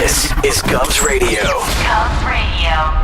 This is Govs Radio. Govs Radio.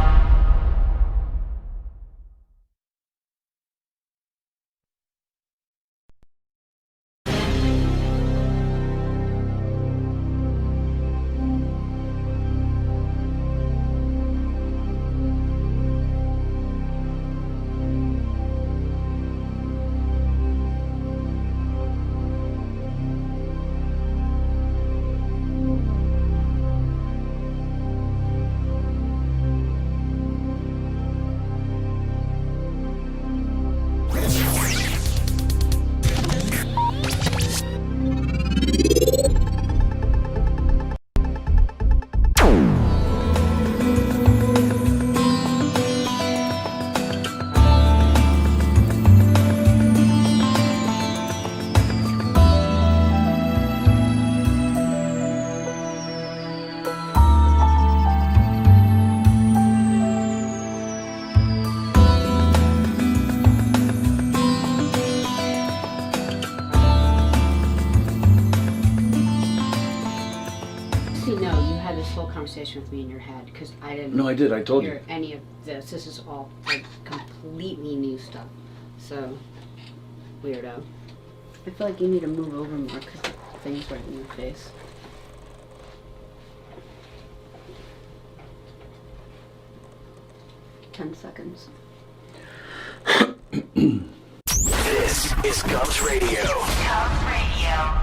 With me in your head because I didn't. No, I did. I told you. Hear any of this. This is all like completely new stuff. So weirdo. I feel like you need to move over more because the thing's right in your face. $10 seconds. This is Govs Radio. Govs Radio.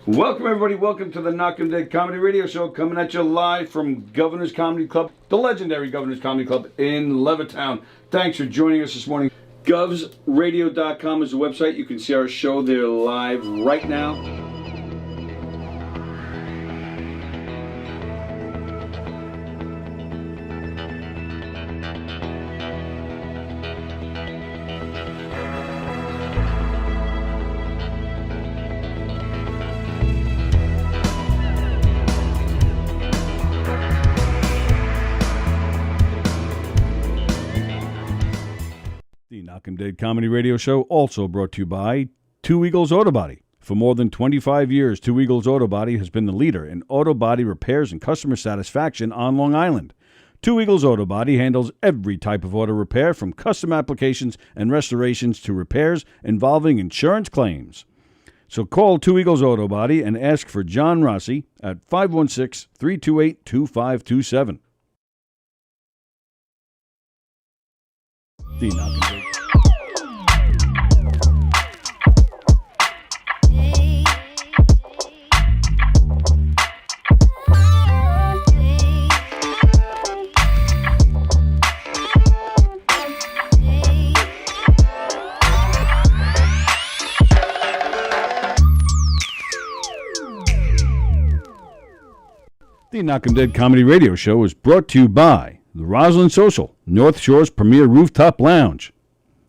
Welcome, everybody. Welcome to the Knockem Comedy Radio Show, coming at you live from Governor's Comedy Club, the legendary Governor's Comedy Club in Levittown. Thanks for joining us this morning. GovsRadio.com is the website. You can see our show there live right now. Knockem Comedy Radio Show, also brought to you by Two Eagles Autobody. For more than 25 years, Two Eagles Autobody has been the leader in auto body repairs and customer satisfaction on Long Island. Two Eagles Autobody handles every type of auto repair, from custom applications and restorations to repairs involving insurance claims. So call Two Eagles Autobody and ask for John Rossi at 516-328-2527. The Knockem The Knockem Comedy Radio Show is brought to you by the Roslyn Social, North Shore's premier rooftop lounge,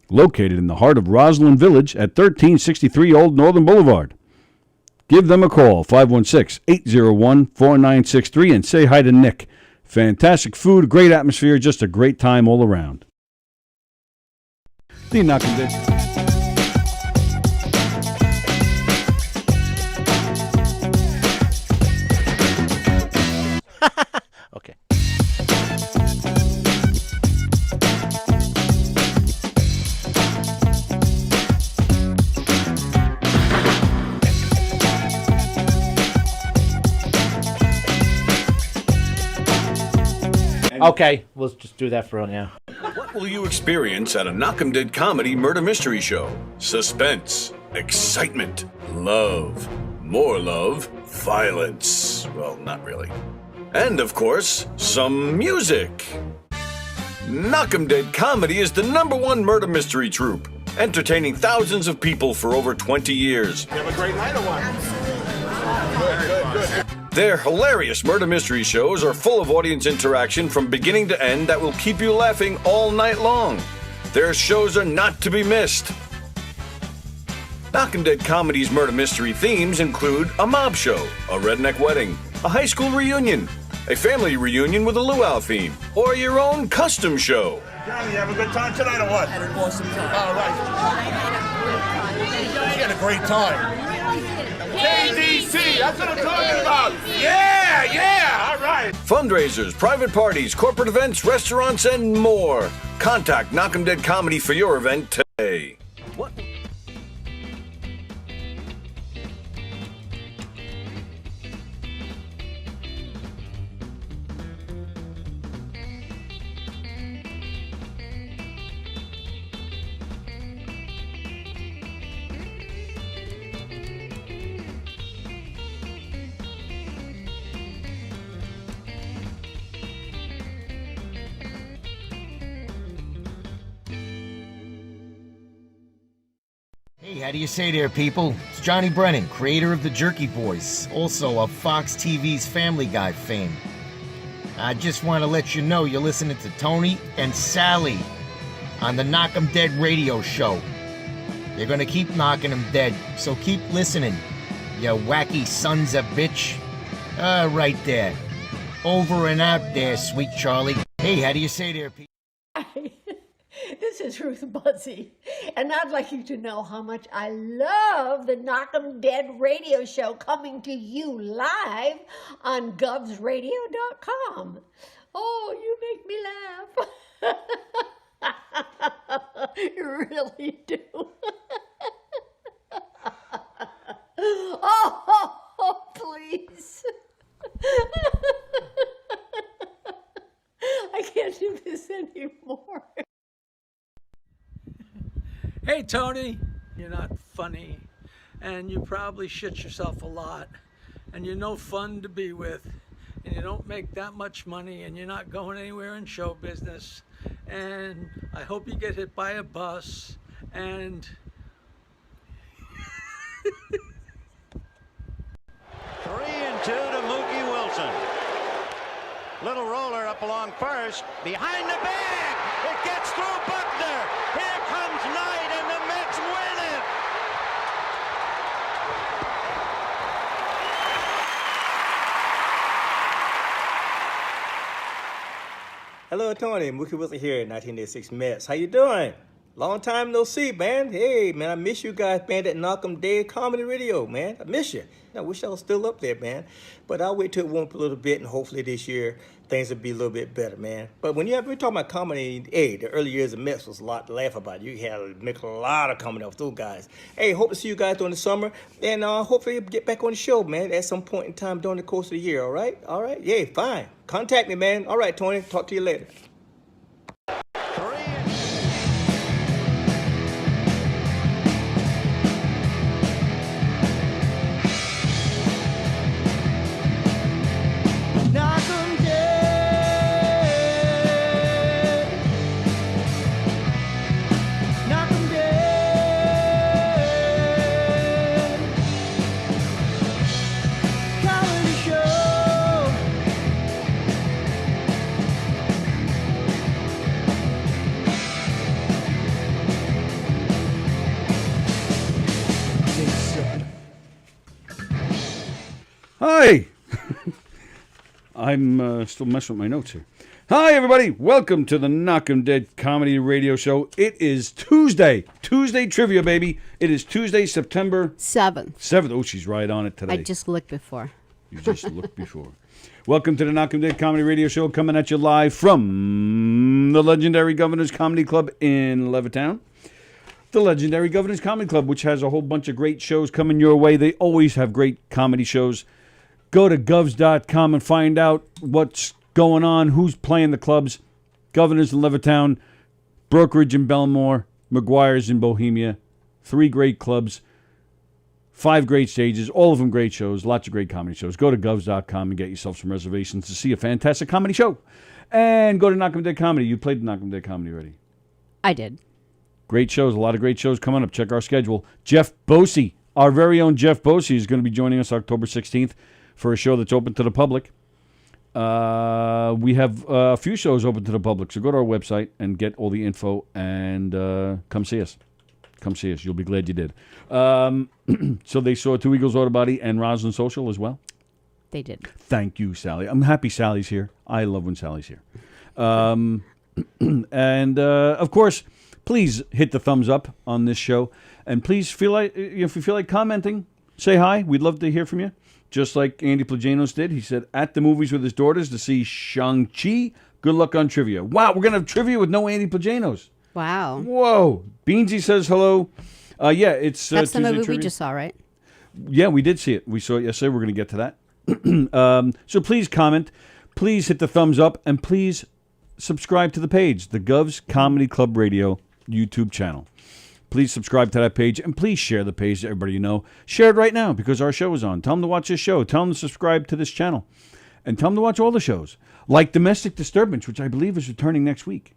located in the heart of Roslyn Village at 1363 Old Northern Boulevard. Give them a call, 516-801-4963, and say hi to Nick. Fantastic food, great atmosphere, just a great time all around. The Knockem Okay. Okay, we'll just do that for right now. What will you experience at a Knockem Comedy Murder Mystery Show? Suspense, excitement, love, more love, violence. Well, not really. And, of course, some music. Knockem Comedy is the #1 murder mystery troupe, entertaining thousands of people for over 20 years. You have a great night or what? Good. Their hilarious murder mystery shows are full of audience interaction from beginning to end that will keep you laughing all night long. Their shows are not to be missed. Knockem Comedy's murder mystery themes include a mob show, a redneck wedding, a high school reunion, a family reunion with a luau theme, or your own custom show. Johnny, you have a good time tonight or what? Had an awesome time. All right. You had a great time. KDC, that's what I'm talking about. Yeah, all right. Fundraisers, private parties, corporate events, restaurants, and more. Contact Knockem Dead Comedy for your event today. What? Hey, how do you say there, people? It's Johnny Brennan, creator of the Jerky Boys, also of Fox TV's Family Guy fame. I just want to let you know you're listening to Tony and Sallie on the Knockem Dead radio show. They're gonna keep knocking them dead, so keep listening, you wacky sons of bitch. Right there. Over and out there, sweet Charlie. Hey, how do you say there, people? This is Ruth Buzzy, and I'd like you to know how much I love the Knockem Dead radio show coming to you live on govsradio.com. Oh, you make me laugh. You really do. Oh, please. I can't do this anymore. Hey, Tony, you're not funny, and you probably shit yourself a lot, and you're no fun to be with, and you don't make that much money, and you're not going anywhere in show business, and I hope you get hit by a bus, and... 3-2 to Mookie Wilson. Little roller up along first, behind the bag, it gets through Buckner, here comes Knight, and the Mets win it! Hello, Tony. Mookie Wilson here, 1986 Mets. How you doing? Long time no see, man. Hey, man, I miss you guys, man, that Knockem Dead Comedy Radio, man. I miss you. I wish I was still up there, man. But I'll wait till it warms up a little bit, and hopefully this year things will be a little bit better, man. But when we're talking about comedy, hey, the early years of Mets was a lot to laugh about. You had to make a lot of comedy off those guys. Hey, hope to see you guys during the summer, and hopefully get back on the show, man, at some point in time during the course of the year, all right? All right? Yeah, fine. Contact me, man. All right, Tony. Talk to you later. Hi! I'm still messing with my notes here. Hi, everybody. Welcome to the Knockem Dead Comedy Radio Show. It is Tuesday. Tuesday trivia, baby. It is Tuesday, September 7th. 7th. Oh, she's right on it today. I just looked before. You just looked before. Welcome to the Knockem Dead Comedy Radio Show, coming at you live from the legendary Governor's Comedy Club in Levittown. The legendary Governor's Comedy Club, which has a whole bunch of great shows coming your way. They always have great comedy shows. Go to govs.com and find out what's going on, who's playing the clubs. Governor's in Levittown, Brokerage in Belmore, McGuire's in Bohemia. 3 great clubs, 5 great stages, all of them great shows, lots of great comedy shows. Go to govs.com and get yourself some reservations to see a fantastic comedy show. And go to Knockem Dead Comedy. You played Knockem Dead Comedy already. I did. Great shows, a lot of great shows coming up. Check our schedule. Jeff Bosey, our very own Jeff Bosey, is going to be joining us October 16th for a show that's open to the public. We have a few shows open to the public, so go to our website and get all the info and come see us. Come see us. You'll be glad you did. So they saw Two Eagles Autobody and Roslyn Social as well? They did. Thank you, Sallie. I'm happy Sallie's here. I love when Sallie's here. And, of course, please hit the thumbs up on this show. And please, if you feel like commenting, say hi. We'd love to hear from you. Just like Andy Plajanos did. He said, at the movies with his daughters to see Shang-Chi. Good luck on trivia. Wow, we're going to have trivia with no Andy Plajanos. Wow. Whoa. Beansy says hello. Yeah, it's That's the Tuesday movie trivia. we just saw, right? Yeah, we did see it. We saw it yesterday. We're going to get to that. So please comment. Please hit the thumbs up. And please subscribe to the page, the Govs Comedy Club Radio YouTube channel. Please subscribe to that page, and please share the page to everybody you know. Share it right now because our show is on. Tell them to watch this show. Tell them to subscribe to this channel. And tell them to watch all the shows, like Domestic Disturbance, which I believe is returning next week.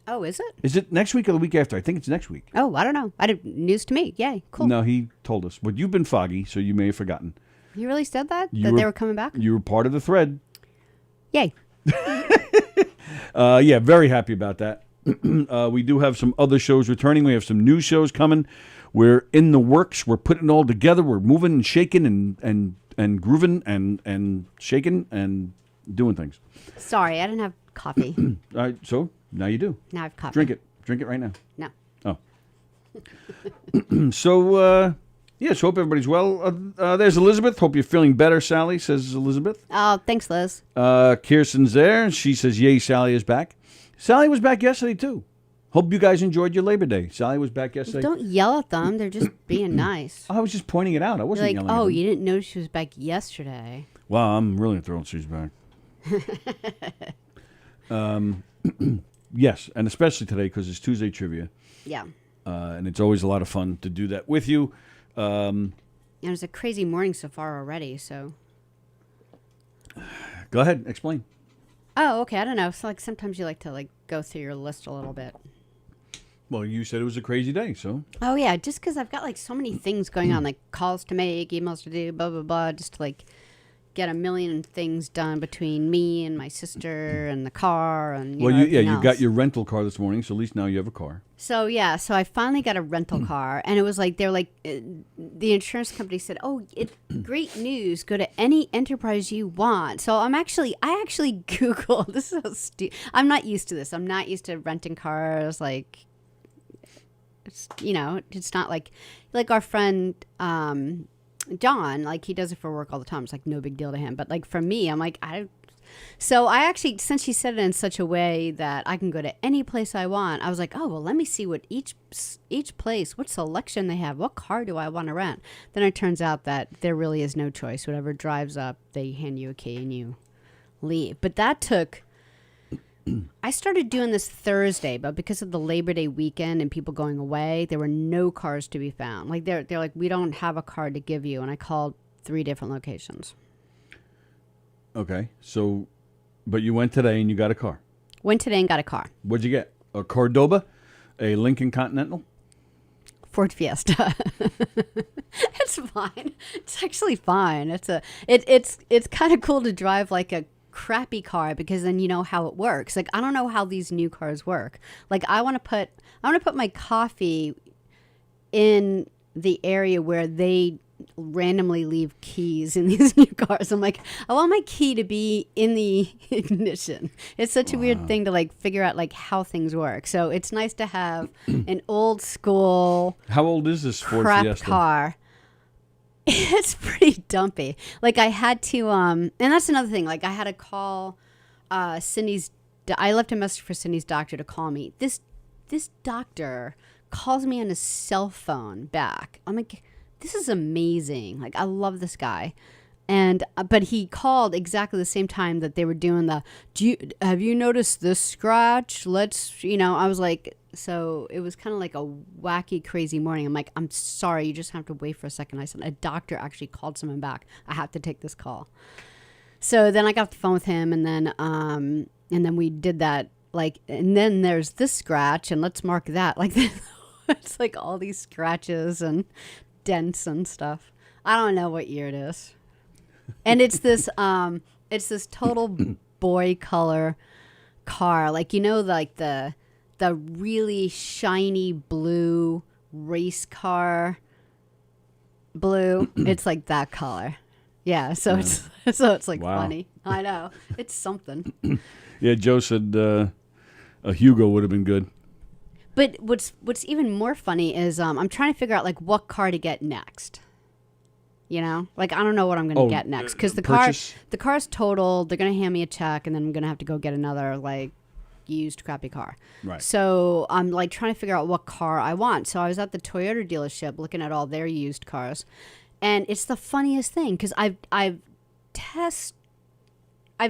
Oh, is it? Is it next week or the week after? I think it's next week. Oh, I don't know. News to me. Yay, cool. No, he told us. But you've been foggy, so you may have forgotten. You really said that? They were coming back? You were part of the thread. Yay. Yeah, very happy about that. We do have some other shows returning. We have some new shows coming. We're in the works. We're putting it all together. We're moving and shaking and grooving and shaking and doing things. Sorry, I didn't have coffee. All right, so now you do. Now I have coffee. Drink it. Drink it right now. No. Oh. So, yes, hope everybody's well. There's Elizabeth. Hope you're feeling better, Sallie, says Elizabeth. Oh, thanks, Liz. Kirsten's there. She says, yay, Sallie is back. Sallie was back yesterday, too. Hope you guys enjoyed your Labor Day. Sallie was back yesterday. Don't yell at them. They're just being nice. I was just pointing it out. I wasn't You're like, yelling at them. you didn't know she was back yesterday. Wow, I'm really thrilled she's back. Yes, and especially today because it's Tuesday Trivia. Yeah. And it's always a lot of fun to do that with you. And it was a crazy morning so far already, so. Go ahead, explain. Oh, okay. I don't know. So, like, sometimes you like to, go through your list a little bit. Well, you said it was a crazy day, so. Oh, yeah. Just because I've got, so many things going on, like calls to make, emails to do, blah, blah, blah, just to, get a million things done between me and my sister and the car and you got your rental car this morning, so at least now you have a car. So so I finally got a rental car, and it was the insurance company said, "Oh, it's great news. Go to any enterprise you want." So I actually Googled. This is so stupid. I'm not used to this. I'm not used to renting cars. It's not like our friend. John, he does it for work all the time. It's no big deal to him. But for me, I'm so I actually, since she said it in such a way that I can go to any place I want, I was like, oh, well, let me see what each place, what selection they have. What car do I want to rent? Then it turns out that there really is no choice. Whatever drives up, they hand you a key and you leave. But that took... I started doing this Thursday, but because of the Labor Day weekend and people going away, there were no cars to be found. They're like, we don't have a car to give you. And I called 3 different locations. Okay. So, but you went today and you got a car. Went today and got a car. What'd you get? A Cordoba? A Lincoln Continental? Ford Fiesta. It's fine. It's actually fine. It's kind of cool to drive a crappy car because then you know how it works. I don't know how these new cars work. I want to put my coffee in the area where they randomly leave keys in these new cars. I'm I want my key to be in the ignition. It's such a weird thing to figure out how things work. So it's nice to have an old school. How old is this Ford crap Fiesta? Car? It's pretty dumpy. I had to, and that's another thing. I had to call Cindy's. I left a message for Cindy's doctor to call me. This doctor calls me on his cell phone back. I'm this is amazing. I love this guy, and but he called exactly the same time that they were doing the. Have you noticed this scratch? I was so it was kind of a wacky, crazy morning. I'm I'm sorry, you just have to wait for a second. I said, a doctor actually called someone back. I have to take this call. So then I got off the phone with him, and then we did that, and then there's this scratch, and let's mark that. It's all these scratches and dents and stuff. I don't know what year it is. And it's this total boy color car. The really shiny blue race car blue. It's that color. Yeah, so it's Wow. funny. I know. It's something. Yeah, Joe said a Hugo would have been good. But what's even more funny is I'm trying to figure out what car to get next. You know, like I don't know what I'm going to get next because the car's totaled. They're going to hand me a check, and then I'm going to have to go get another like used crappy car. Right. So I'm like trying to figure out what car I want. So I was at the Toyota dealership looking at all their used cars, and it's the funniest thing because I've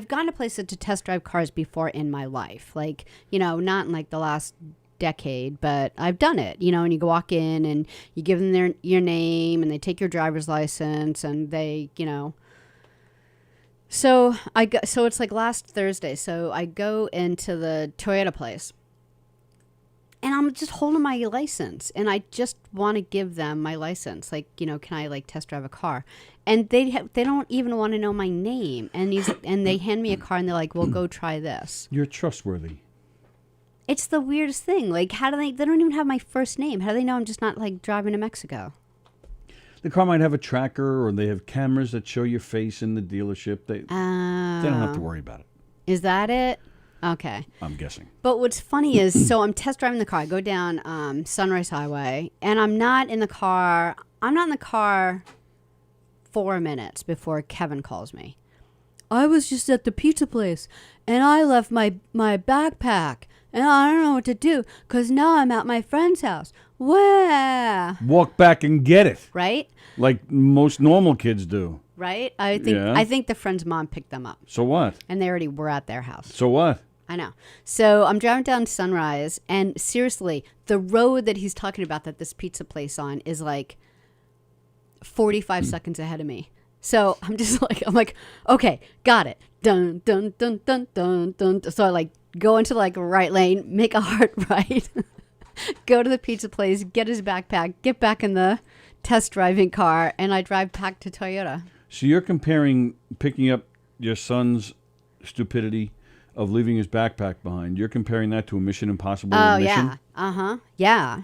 gone to places to test drive cars before in my life, like not in like the last decade, but I've done it, and you go walk in and you give them your name and they take your driver's license and they, so it's like last Thursday. So I go into the Toyota place and I'm just holding my license and I just want to give them my license. Like, can I like test drive a car? And they don't even want to know my name. And and they hand me a car and they're like, well, go try this. You're trustworthy. It's the weirdest thing. Like, how do they don't even have my first name. How do they know I'm just not, like, driving to Mexico? The car might have a tracker or they have cameras that show your face in the dealership. They don't have to worry about it. Is that it? Okay. I'm guessing. But what's funny is, so I'm test driving the car. I go down Sunrise Highway, and I'm not in the car 4 minutes before Kevin calls me. I was just at the pizza place, and I left my backpack. And I don't know what to do because now I'm at my friend's house. Where? Walk back and get it. Right? Like most normal kids do. Right? I think the friend's mom picked them up. So what? And they already were at their house. So what? I know. So I'm driving down Sunrise, and seriously, the road that he's talking about that this pizza place on is like 45 seconds ahead of me. So I'm just like, okay, got it. Dun, dun, dun, dun, dun, dun. So I like go into like a right lane, make a hard right, go to the pizza place, get his backpack, get back in the test driving car, and I drive back to Toyota. So you're comparing picking up your son's stupidity of leaving his backpack behind. You're comparing that to a Mission Impossible mission? Yeah. Uh-huh. Yeah.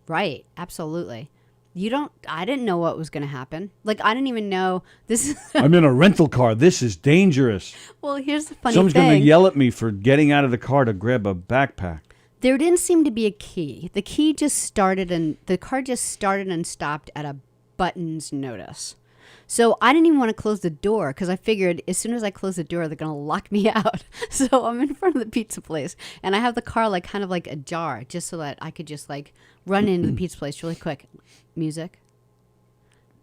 Right. Absolutely. I didn't know what was going to happen. Like, I didn't even know this is... I'm in a rental car. This is dangerous. Well, here's the funny Someone's thing. going to yell at me for getting out of the car to grab a backpack. There didn't seem to be a key. The car just started and stopped at a button's notice. So I didn't even want to close the door because I figured as soon as I close the door, they're going to lock me out. So I'm in front of the pizza place and I have the car like kind of like ajar just so that I could just like run into the pizza place really quick. Music.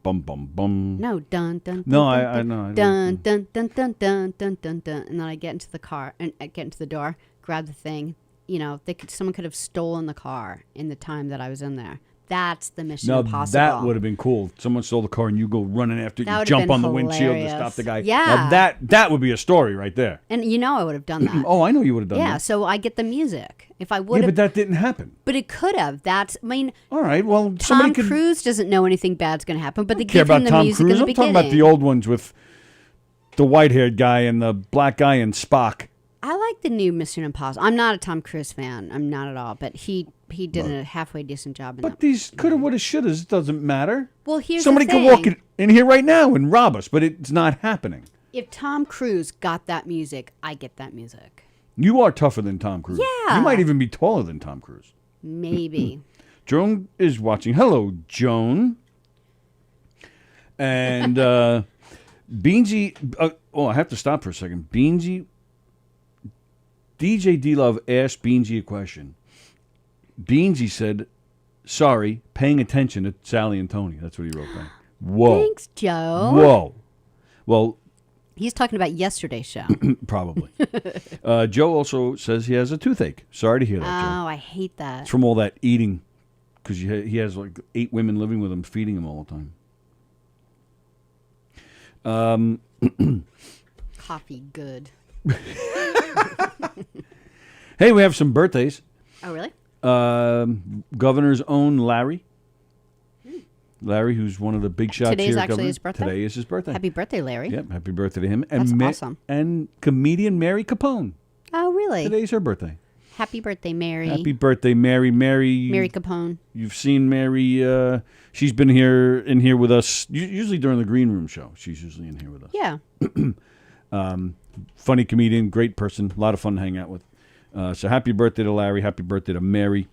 Bum, bum, bum. No, dun, dun, dun. No, dun, I know. Dun, dun, dun, dun, dun, dun, dun, dun. And then I get into the car and I get into the door, grab the thing. Someone could have stolen the car in the time that I was in there. That's the Mission Impossible. That would have been cool. Someone stole the car and you go running after it. You jump on the windshield to stop the guy. Yeah. Now that would be a story right there. And I would have done that. Oh, I know you would have done that. Yeah, so I get the music. If I would have... Yeah, but that didn't happen. But it could have. All right, well, Tom Cruise doesn't know anything bad's going to happen, but they care give him about the Tom music Cruise. in the beginning. I'm talking about the old ones with the white-haired guy and the black guy and Spock. I like the new Mission Impossible. I'm not a Tom Cruise fan. I'm not at all. But he did a halfway decent job in that. But these coulda, woulda, shouldas doesn't matter. Well, here's somebody the thing. could walk in here right now and rob us, but it's not happening. If Tom Cruise got that music, I get that music. You are tougher than Tom Cruise. Yeah. You might even be taller than Tom Cruise. Maybe. Joan is watching. Hello, Joan. And Beansy. I have to stop for a second. Beansy. DJ D-Love asked Beansy a question. Beansy said, sorry, paying attention to Sallie and Tony. That's what he wrote back. Whoa. Thanks, Joe. Whoa. Well, he's talking about yesterday's show. Probably. Joe also says he has a toothache. Sorry to hear that, Joe. Oh, I hate that. It's from all that eating, because he has like 8 women living with him, feeding him all the time. Coffee good. Hey, we have some birthdays. Oh, really? Governor's own Larry. Larry, who's one of the big shots Today's here. Actually his birthday? Today is his birthday. Happy birthday, Larry. Yep, happy birthday to him. That's awesome. And comedian Mary Capone. Oh, really? Today's her birthday. Happy birthday, Mary. Happy birthday, Mary. Mary Capone. You've seen Mary. She's been in here with us, usually during the Green Room show. She's usually in here with us. Yeah. Funny comedian, great person, a lot of fun to hang out with. So happy birthday to Larry, happy birthday to Mary.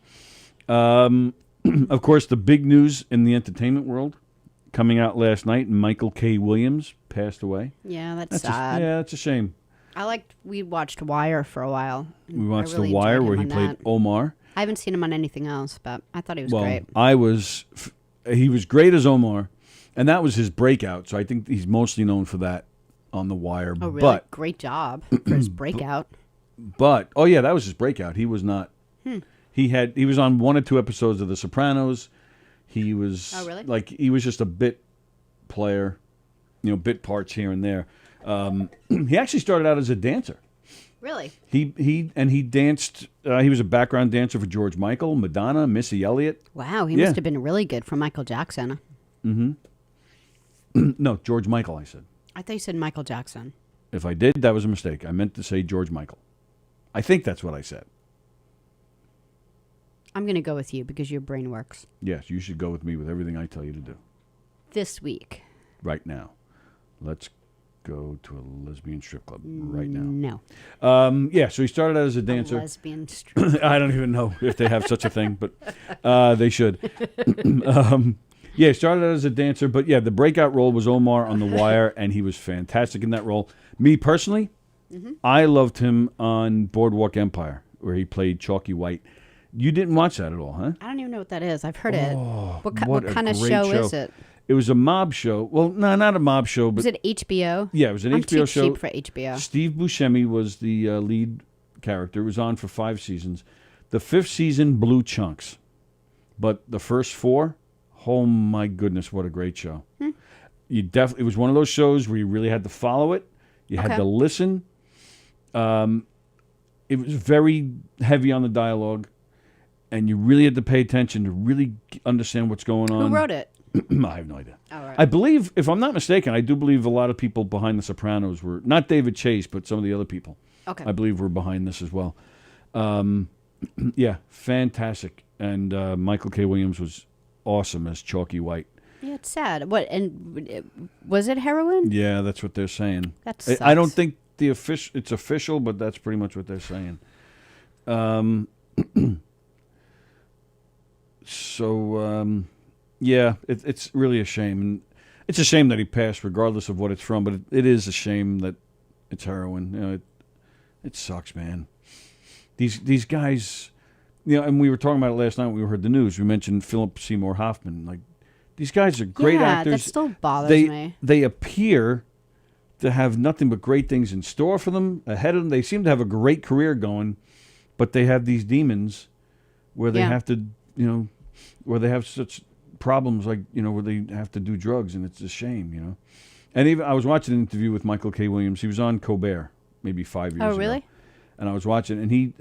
Of course, the big news in the entertainment world coming out last night, and Michael K. Williams passed away. Yeah, that's sad. That's a shame. We watched Wire for a while. We watched really The Wire enjoyed where him he on played that. Omar. I haven't seen him on anything else, but I thought he was great. He was great as Omar, and that was his breakout. So I think he's mostly known for that on The Wire. Oh, really? But, Great job for his breakout. that was his breakout. He was not. He was on 1 or 2 episodes of The Sopranos. He was he was just a bit player, bit parts here and there. He actually started out as a dancer. Really? He danced. He was a background dancer for George Michael, Madonna, Missy Elliott. Wow, he must have been really good for Michael Jackson. No, George Michael, I said. I thought you said Michael Jackson. If I did, that was a mistake. I meant to say George Michael. I think that's what I said. I'm going to go with you because your brain works. Yes, you should go with me with everything I tell you to do. This week. Right now. Let's go to a lesbian strip club right now. No. So he started out as a dancer. A lesbian strip. I don't even know if they have such a thing, but they should. He started out as a dancer, but the breakout role was Omar on The Wire, and he was fantastic in that role. Me personally, I loved him on Boardwalk Empire, where he played Chalky White. You didn't watch that at all, huh? I don't even know what that is. I've heard it. What what kind a of great show is it? It was a mob show. Well, no, not a mob show, but Was it HBO? Yeah, it was an I'm HBO too show. cheap for HBO. Steve Buscemi was the lead character. It was on for 5 seasons. The 5th season blew chunks, but the first 4, oh my goodness, what a great show! It was one of those shows where you really had to follow it. You had to listen. It was very heavy on the dialogue, and you really had to pay attention to really understand what's going on. Who wrote it? I have no idea. All right. I believe, if I'm not mistaken, I do believe a lot of people behind The Sopranos were, not David Chase, but some of the other people. Okay. I believe were behind this as well. Fantastic. And Michael K. Williams was awesome as Chalky White. Yeah, it's sad. What, and was it heroin? Yeah, that's what they're saying. That sucks. I don't think it's official, but that's pretty much what they're saying. It's really a shame. And it's a shame that he passed, regardless of what it's from. But it is a shame that it's heroin. It sucks, man. These guys, and we were talking about it last night when we heard the news. We mentioned Philip Seymour Hoffman. Like, these guys are great actors. That still bothers me. They appear to have nothing but great things in store for them, ahead of them. They seem to have a great career going, but they have these demons where they have to, where they have such problems, like, where they have to do drugs, and it's a shame, And even I was watching an interview with Michael K. Williams. He was on Colbert maybe 5 years ago. Oh, really? And I was watching, and he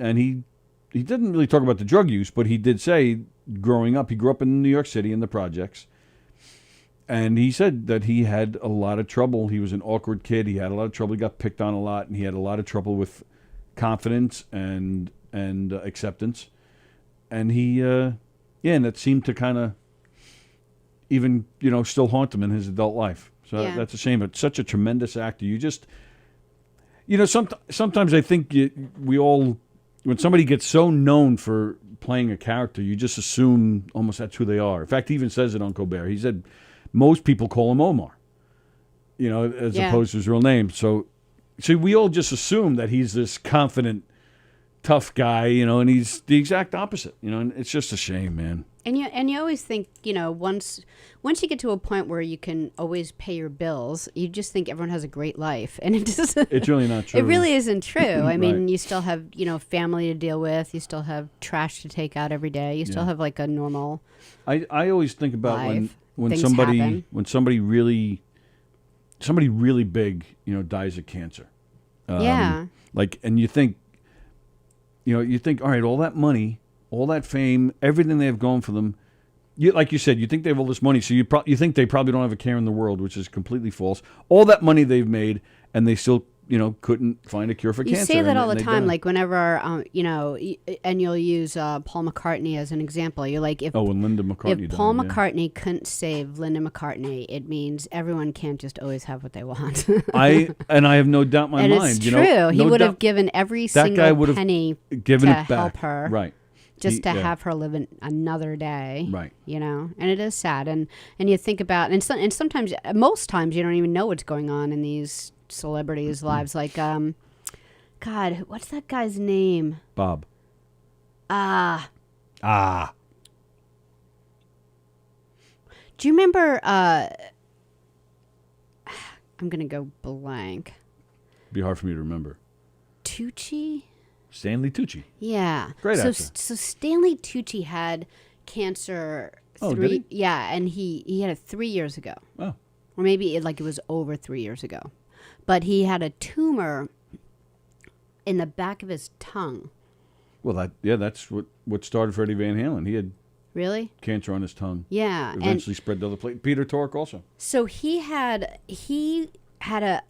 didn't really talk about the drug use, but he did say growing up, he grew up in New York City in the projects. And he said that he had a lot of trouble. He was an awkward kid. He had a lot of trouble. He got picked on a lot, and he had a lot of trouble with confidence and acceptance. And and that seemed to kind of even, still haunt him in his adult life. So that's a shame. But such a tremendous actor. You just, sometimes I think we all, when somebody gets so known for playing a character, you just assume almost that's who they are. In fact, he even says it on Colbert. He said most people call him Omar, as opposed to his real name. So we all just assume that he's this confident, tough guy, and he's the exact opposite, and it's just a shame, man. And you always think, once you get to a point where you can always pay your bills, you just think everyone has a great life, and it just it's really not true. It really isn't true. I mean, you still have family to deal with, you still have trash to take out every day, you still have like a normal. I always think about life. when Things somebody happen. when somebody really big dies of cancer. And you think. You think, all right, all that money, all that fame, everything they have going for them. Like you said, you think they have all this money, so you think they probably don't have a care in the world, which is completely false. All that money they've made, and they still, couldn't find a cure for cancer. You say that all the and they time, died. like whenever, and you'll use Paul McCartney as an example. You're like, if when Linda McCartney if Paul died, yeah. McCartney couldn't save Linda McCartney, it means everyone can't just always have what they want. I have no doubt in my and mind. It's true. He would have given every single penny given to it back. help her. Right. just to have her live another day. Right. You know, and it is sad. And you think about, and sometimes, most times, you don't even know what's going on in these celebrities' lives. Like, God, what's that guy's name? Bob. Do you remember, I'm going to go blank. Be hard for me to remember. Tucci? Stanley Tucci. Yeah. Great actor. So Stanley Tucci had cancer. Did he? Yeah, and he had it 3 years ago. Oh. Or maybe it was over 3 years ago. But he had a tumor in the back of his tongue. Well, that's what started for Eddie Van Halen. He had cancer on his tongue. Yeah. Eventually spread to other places. Peter Tork also. So he had to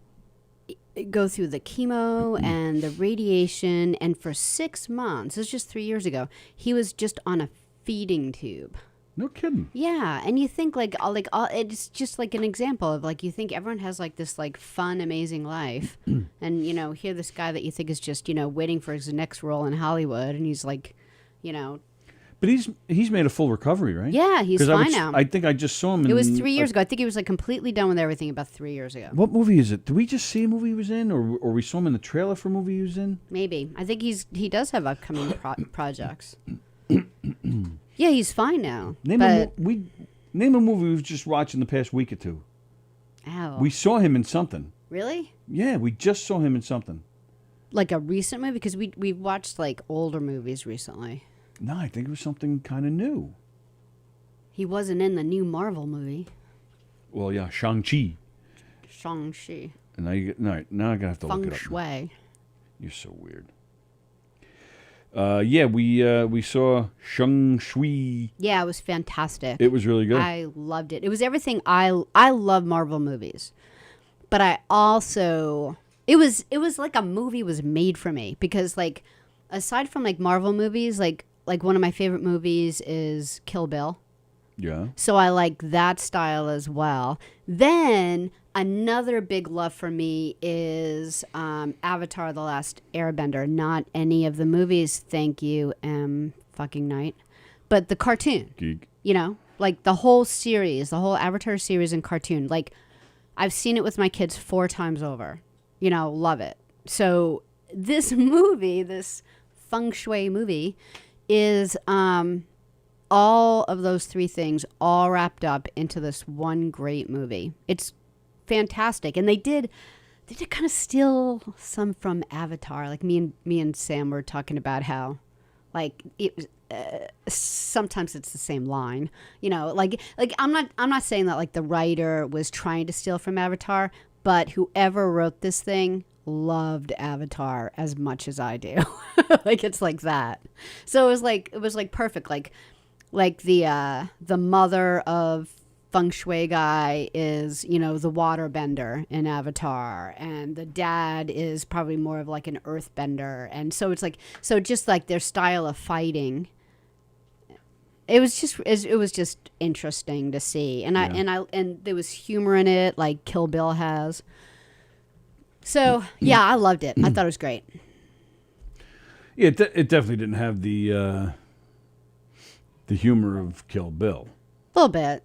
go through the chemo and the radiation, and for 6 months, this was just 3 years ago, he was just on a feeding tube. No kidding. Yeah, and you think it's just like an example of like, you think everyone has like this like fun, amazing life, and you know, here this guy that you think is just, you know, waiting for his next role in Hollywood, and he's like, you know. But he's made a full recovery, right? Yeah, he's fine now. I think I just saw him. It was 3 years ago. I think he was like completely done with everything about 3 years ago. What movie is it? Did we just see a movie he was in, or we saw him in the trailer for a movie he was in? Maybe. I think he does have upcoming projects. Yeah, he's fine now. Name a movie we've just watched in the past week or two. Ow. We saw him in something. Really? Yeah, we just saw him in something. Like a recent movie? Because we've watched like older movies recently. No, I think it was something kind of new. He wasn't in the new Marvel movie. Well, yeah, Shang-Chi. Shang-Chi. And now I'm going to have to look it up. Feng Shui. You're so weird. Yeah, we saw Shang-Chi. Yeah, it was fantastic. It was really good. I loved it. It was everything. I love Marvel movies. But I also... It was like a movie was made for me. Because, like, aside from, like, Marvel movies, like one of my favorite movies is Kill Bill. Yeah. So I like that style as well. Then another big love for me is Avatar: The Last Airbender. Not any of the movies, thank you, fucking Night, but the cartoon. Geek. You know, like the whole series, the whole Avatar series and cartoon. Like, I've seen it with my kids 4 times over. You know, love it. So this movie, this Feng Shui movie, is all of those 3 things all wrapped up into this one great movie. It's fantastic, and they did kind of steal some from Avatar. Like me and Sam were talking about how, like, it was. Sometimes it's the same line, you know. Like I'm not saying that like the writer was trying to steal from Avatar, but whoever wrote this thing loved Avatar as much as I do. Like, it's like that. So it was like perfect. Like the mother of Feng Shui guy is, you know, the waterbender in Avatar, and the dad is probably more of like an earthbender, and so it's like, so just like their style of fighting. It was just interesting to see, and and there was humor in it, like Kill Bill has. So yeah, I loved it. I thought it was great. Yeah, it definitely didn't have the humor of Kill Bill. A little bit,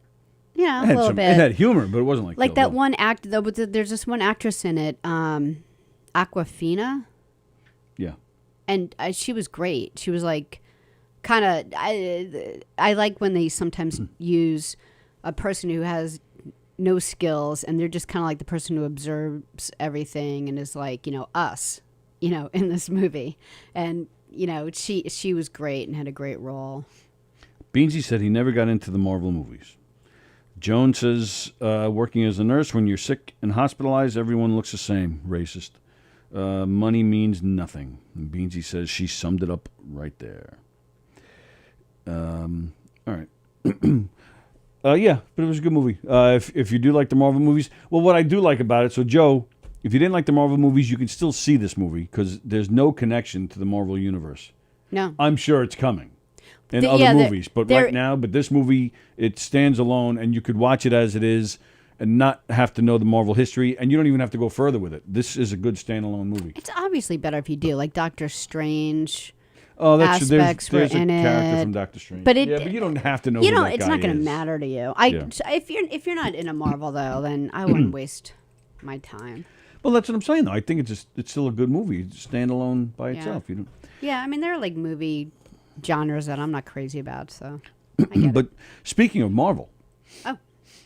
yeah, a little bit. It had humor, but it wasn't like Kill that Bill. one act though. But there's this one actress in it, Awkwafina. Yeah, and she was great. She was like, kind of. I like when they sometimes use a person who has no skills, and they're just kind of like the person who observes everything and is like, you know, us, you know, in this movie. And, you know, she was great and had a great role. Beansy said he never got into the Marvel movies. Joan says, working as a nurse, when you're sick and hospitalized, everyone looks the same. Racist. Money means nothing. And Beansy says she summed it up right there. All right. Yeah, but it was a good movie. If you do like the Marvel movies, well, what I do like about it, so Joe, if you didn't like the Marvel movies, you can still see this movie because there's no connection to the Marvel universe. No. I'm sure it's coming in other movies, but right now, this movie, it stands alone, and you could watch it as it is and not have to know the Marvel history, and you don't even have to go further with it. This is a good standalone movie. It's obviously better if you do, like Doctor Strange. Oh, that's aspects there's were a in character it. from Doctor Strange. But but you don't have to know. You who know, that it's guy not going to is. matter to you. Yeah. If you're not into Marvel though, then I wouldn't waste my time. Well, that's what I'm saying though. I think it's still a good movie. It's standalone by itself. You know. Yeah, I mean there are like movie genres that I'm not crazy about, so I get But it. speaking of Marvel, Oh.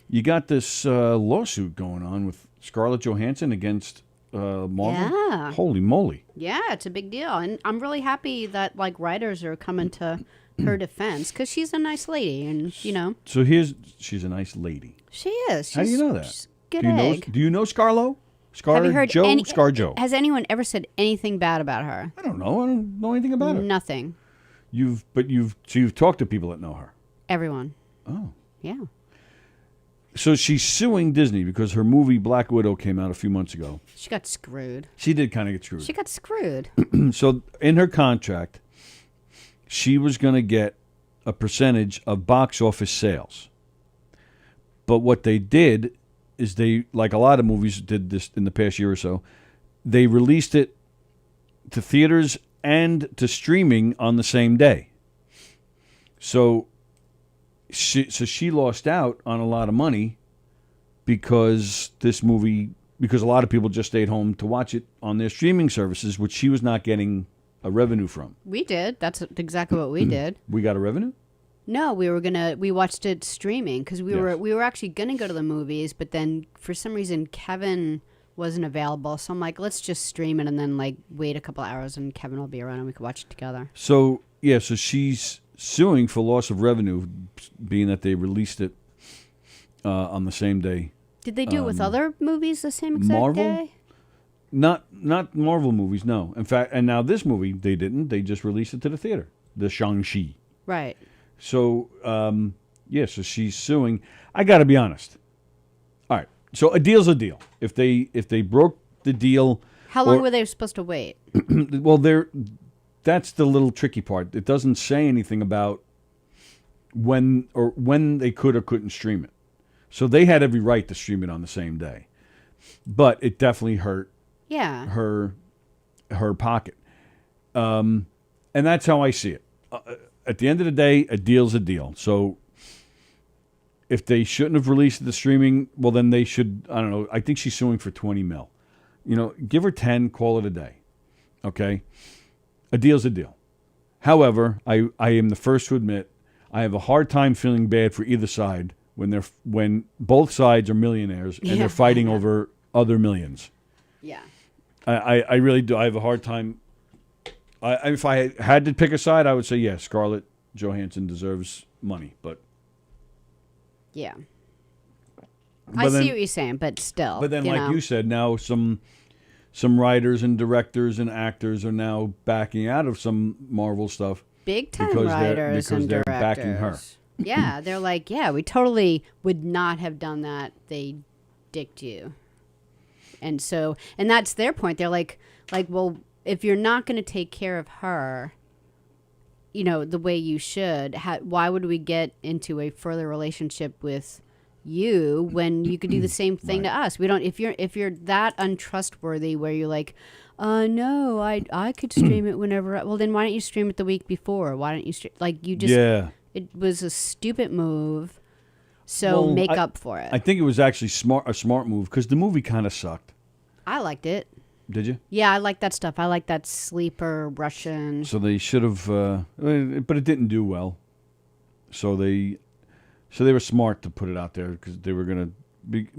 you got this lawsuit going on with Scarlett Johansson against Marvel. Yeah. Holy moly! Yeah, it's a big deal, and I'm really happy that like writers are coming to her defense because she's a nice lady, and you know. So she's a nice lady. She is. How do you She's- know that? she's a good do you egg. know? Do you know Scarlo? Have you heard any? ScarJo. Has anyone ever said anything bad about her? I don't know. I don't know anything about her. Nothing. You've talked to people that know her. Everyone. Oh. Yeah. So she's suing Disney because her movie Black Widow came out a few months ago. She got screwed. She did kind of get screwed. She got screwed. So in her contract, she was going to get a percentage of box office sales. But what they did is they, like a lot of movies did this in the past year or so, they released it to theaters and to streaming on the same day. So she lost out on a lot of money because a lot of people just stayed home to watch it on their streaming services, which she was not getting a revenue from. We did. That's exactly what we did. We got a revenue? No, we watched it streaming because we Yes. were actually gonna go to the movies, but then for some reason Kevin wasn't available, so I'm like, let's just stream it and then like wait a couple hours and Kevin will be around and we could watch it together. So she's suing for loss of revenue, being that they released it on the same day. Did they do it with other movies the same exact Marvel? day? Not Marvel movies, no. In fact, and now this movie they didn't. They just released it to the theater, the Shang-Chi. Right. So so she's suing. I got to be honest. All right. So a deal's a deal. If they broke the deal, How long were they supposed to wait? well, that's the little tricky part. It doesn't say anything about when they could or couldn't stream it. So they had every right to stream it on the same day. But it definitely hurt her pocket. And that's how I see it. At the end of the day, a deal's a deal. So if they shouldn't have released the streaming, well, then they should, I don't know, I think she's suing for 20 mil. You know, give her 10, call it a day. Okay? A deal's a deal. However, I am the first to admit I have a hard time feeling bad for either side when both sides are millionaires and they're fighting over other millions. Yeah. I really do. I have a hard time. If I had to pick a side, I would say, yes, Scarlett Johansson deserves money. But yeah. I see what you're saying, but still. But then, you said, now some writers and directors and actors are now backing out of some Marvel stuff. Big time because writers and they're directors. backing her. Yeah, they're like, yeah, we totally would not have done that. They dicked you. And that's their point. They're like, well, if you're not going to take care of her, you know, the way you should, why would we get into a further relationship with you when you could do the same thing to us? We don't. If you're that untrustworthy, where you're like, no, I could stream it whenever. Well, then why don't you stream it the week before? Why don't you stream? Like you just. Yeah. It was a stupid move. So make up for it. I think it was actually a smart move because the movie kind of sucked. I liked it. Did you? Yeah, I like that stuff. I like that sleeper Russian. So they should have, but it didn't do well. So they were smart to put it out there because they were gonna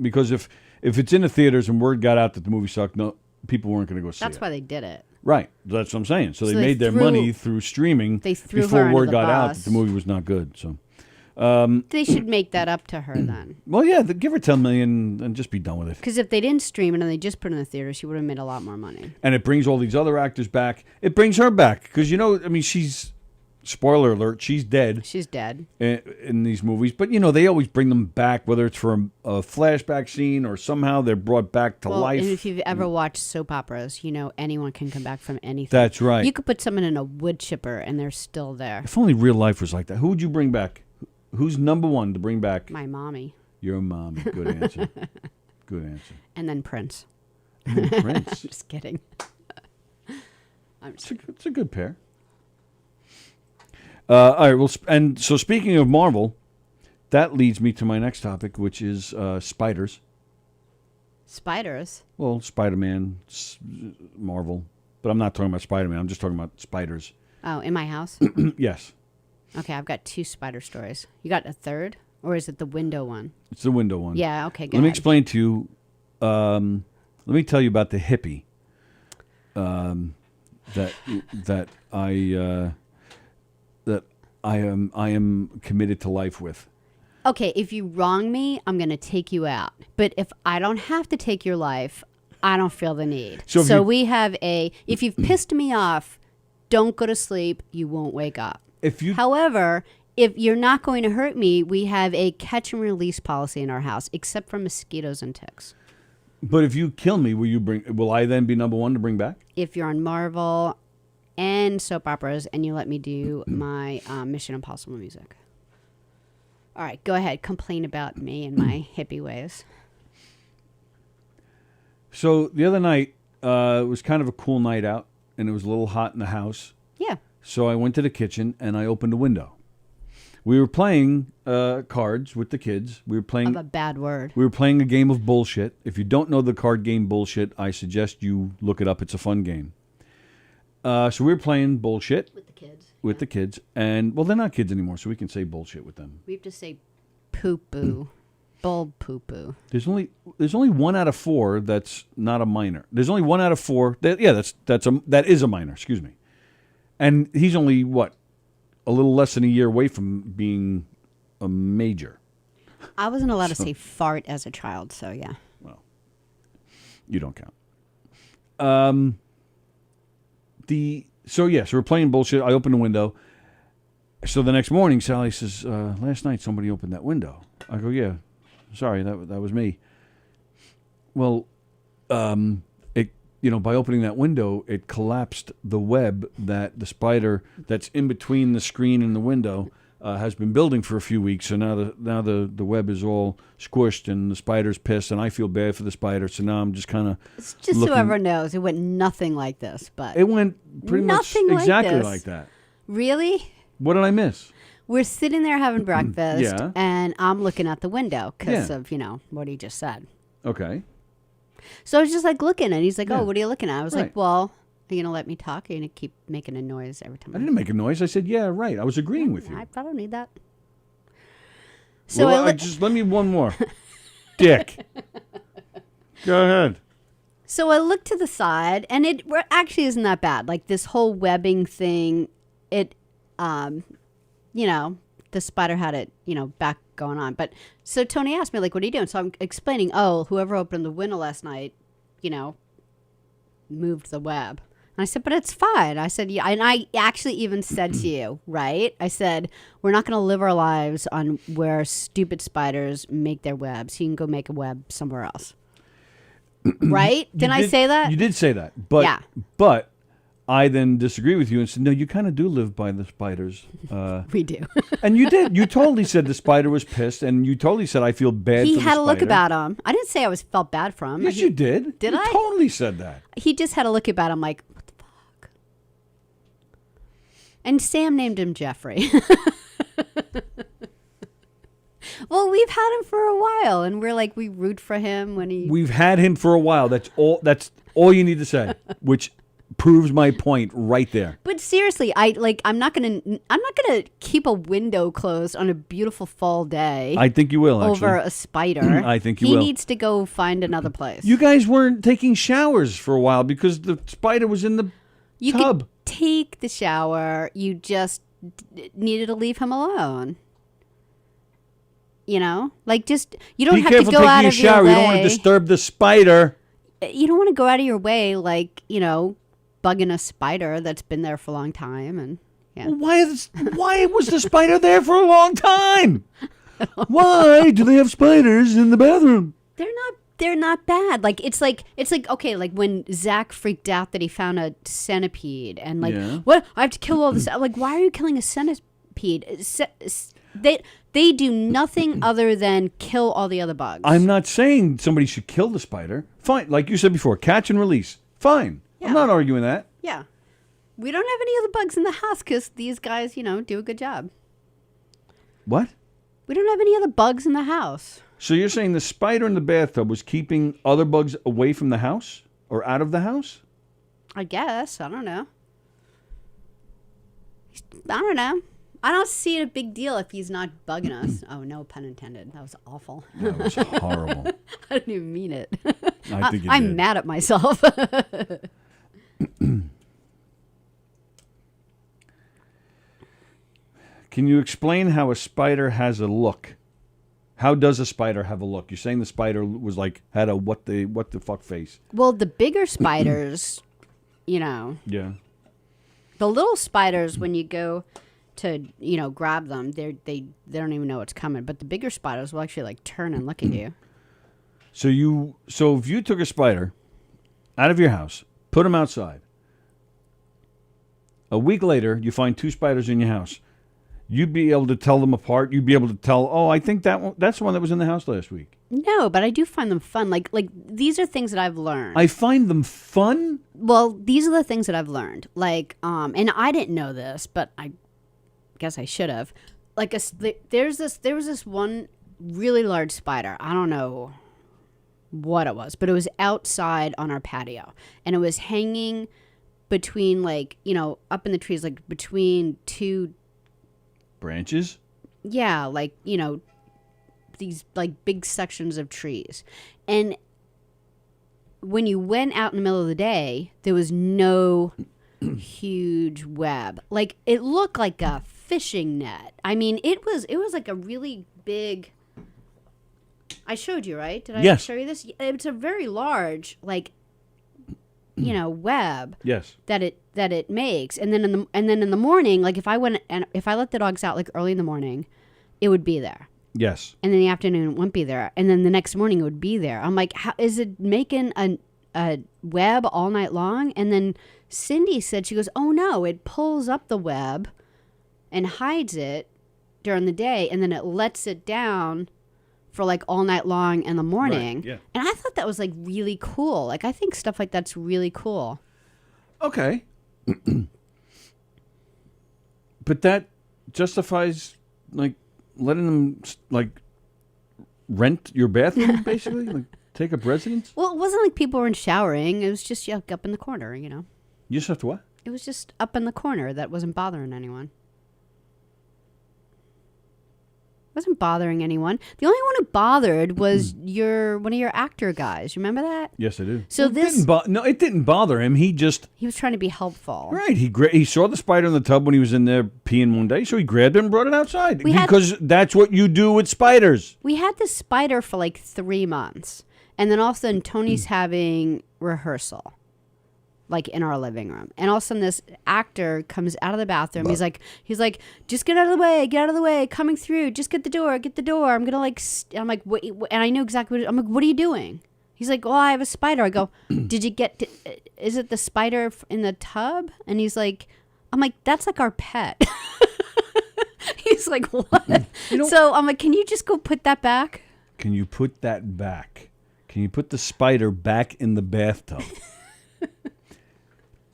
because if it's in the theaters and word got out that the movie sucked, no, people weren't gonna go see it. That's why they did it. Right. That's what I'm saying. So they they made their money through streaming threw before her word under the got out bus. that the movie was not good. So. They should make that up to her then. Well, yeah, give her $10 million and just be done with it. Because if they didn't stream it and they just put it in the theater, she would have made a lot more money. And it brings all these other actors back. It brings her back because she's. Spoiler alert: she's dead. She's dead in these movies. But they always bring them back, whether it's for a flashback scene or somehow they're brought back to life. And if you've ever watched soap operas, anyone can come back from anything. That's right. You could put someone in a wood chipper and they're still there. If only real life was like that. Who would you bring back? Who's number one to bring back? My mommy. Your mommy. Good answer. Good answer. And then Prince. Prince. Just kidding. It's a good pair. All right. Well, and so speaking of Marvel, that leads me to my next topic, which is spiders. Spiders? Well, Spider-Man, Marvel. But I'm not talking about Spider-Man. I'm just talking about spiders. Oh, in my house? Yes. Okay, I've got 2 spider stories. You got a third? Or is it the window one? It's the window one. Yeah, okay, go Let me ahead. explain to you. Let me tell you about the hippie that I am committed to life with. Okay, if you wrong me, I'm going to take you out. But if I don't have to take your life, I don't feel the need. So we have if you've pissed me off, don't go to sleep. You won't wake up. However, if you're not going to hurt me, we have a catch and release policy in our house, except for mosquitoes and ticks. But if you kill me, will I then be number one to bring back? If you're on Marvel and soap operas and you let me do my Mission Impossible music. All right, go ahead. Complain about me and my hippie ways. So the other night, it was kind of a cool night out, and it was a little hot in the house. Yeah. So I went to the kitchen, and I opened a window. We were playing cards with the kids. We were playing... Of a bad word. We were playing a game of bullshit. If you don't know the card game bullshit, I suggest you look it up. It's a fun game. So we were playing bullshit. With the kids. With the kids. And, well, they're not kids anymore, so we can say bullshit with them. We have to say poo-poo. Bulb poo-poo. There's only 1 out of 4 that's not a minor. There's only 1 out of 4. That is a minor. Excuse me. And he's only what, a little less than a year away from being a major. I wasn't allowed to say fart as a child, so yeah. Well, you don't count. So we're playing bullshit. I open the window. So the next morning, Sallie says, "Last night somebody opened that window." I go, "Yeah." Sorry, that was me. Well, by opening that window, it collapsed the web that the spider that's in between the screen and the window has been building for a few weeks. So now the web is all squished and the spider's pissed, and I feel bad for the spider. So now I'm just kind of It's just whoever knows. It went nothing like this, but it went pretty much exactly like that. Really? What did I miss? We're sitting there having breakfast, Yeah. and I'm looking out the window because Yeah. of, what he just said. Okay. So I was just like looking, and he's like, Yeah. "Oh, what are you looking at?" I was Right. like, "Well, are you going to let me talk? Or are you going to keep making a noise every time?" I didn't make a noise. I said, "Yeah, right." I was agreeing with you. I don't need that. So Well, just let me one more. Dick. Go ahead. So I looked to the side, and it actually isn't that bad. Like this whole webbing thing, it, the spider had it, back going on. But so Tony asked me, like, "What are you doing?" So I'm explaining, whoever opened the window last night, moved the web. And I said, "But it's fine." I said, "Yeah." And I actually even said to you, right? I said, "We're not going to live our lives on where stupid spiders make their webs. You can go make a web somewhere else." Right? Didn't I say that? You did say that. But, Yeah. But I then disagree with you and said, no, you kind of do live by the spiders. We do. And you did. You totally said the spider was pissed, and you totally said, I feel bad for the He spider. had a look about him. I didn't say I felt bad for him. Yes, you did. Did you I? You totally said that. He just had a look about him like, what the fuck? And Sam named him Jeffrey. Well, we've had him for a while, and we root for him when he... We've had him for a while. That's all you need to say, which proves my point right there. But seriously, I'm not gonna keep a window closed on a beautiful fall day. I think you will, actually. Over a spider. I think you will. will. He needs to go find another place. You guys weren't taking showers for a while because the spider was in the you tub. Could take the shower. You just needed to leave him alone. You don't have to go out of your way. Be careful taking a shower. You don't want to disturb the spider. You don't want to go out of your way, bugging a spider that's been there for a long time. And yeah. Well, why was the spider there for a long time? Why do they have spiders in the bathroom? They're not bad. Okay, like when Zach freaked out that he found a centipede and what? I have to kill all this. Like, why are you killing a centipede? They do nothing other than kill all the other bugs. I'm not saying somebody should kill the spider. Fine. Like you said before, catch and release. Fine. Yeah. I'm not arguing that. Yeah. We don't have any other bugs in the house because these guys, do a good job. What? We don't have any other bugs in the house. So you're saying the spider in the bathtub was keeping other bugs away from the house or out of the house? I guess. I don't know. I don't see it a big deal if he's not bugging us. Oh, no pun intended. That was awful. That was horrible. I didn't even mean it. I think you I'm did. mad at myself. Can you explain how a spider has a look? How does a spider have a look? You're saying the spider was had a what the fuck face? Well, the bigger spiders, Yeah. the little spiders, when you go to grab them, they don't even know it's coming. But the bigger spiders will actually turn and look at you. So if you took a spider out of your house, put him outside, a week later you find 2 spiders in your house, you'd be able to tell them apart. You'd be able to tell, oh, I think that's the one that was in the house last week. No, but I do find them fun. Like these are things that I've learned. I find them fun? Well, these are the things that I've learned. And I didn't know this, but I guess I should have. There was this one really large spider. I don't know what it was, but it was outside on our patio, and it was hanging between up in the trees, between 2 branches. Yeah, these big sections of trees. And when you went out in the middle of the day, there was no huge web. It looked like a fishing net. I mean, it was like a really big. I showed you, right? Did I Yes. show you this? It's a very large web. Yes. That it makes, and then in the morning, if I let the dogs out early in the morning, it would be there. Yes. And then the afternoon it wouldn't be there, and then the next morning it would be there. I'm like, how is it making a web all night long? And then Cindy said, she goes, oh no, it pulls up the web and hides it during the day, and then it lets it down for all night long in the morning. Right, yeah. And I thought that was really cool. I think stuff like that's really cool. Okay. But that justifies letting them rent your bathroom, basically? Take up residence? Well, it wasn't like people weren't showering. It was just up in the corner, You just have to what? It was just up in the corner that wasn't bothering anyone. Wasn't bothering anyone. The only one who bothered was one of your actor guys. You remember that? Yes, I do. So it didn't bother him. He was trying to be helpful. Right. He saw the spider in the tub when he was in there peeing one day, so he grabbed it and brought it outside. Because that's what you do with spiders. We had this spider for 3 months, and then all of a sudden Tony's having rehearsal. In our living room, and all of a sudden this actor comes out of the bathroom. He's like, just get out of the way, coming through, just get the door. I'm gonna I'm like, what? And I knew exactly what. I'm like, what are you doing? He's like, oh, I have a spider. I go, did you get? Is it the spider in the tub? And he's like, I'm like, that's our pet. He's like, what? So I'm like, can you just go put that back? Can you put that back? Can you put the spider back in the bathtub?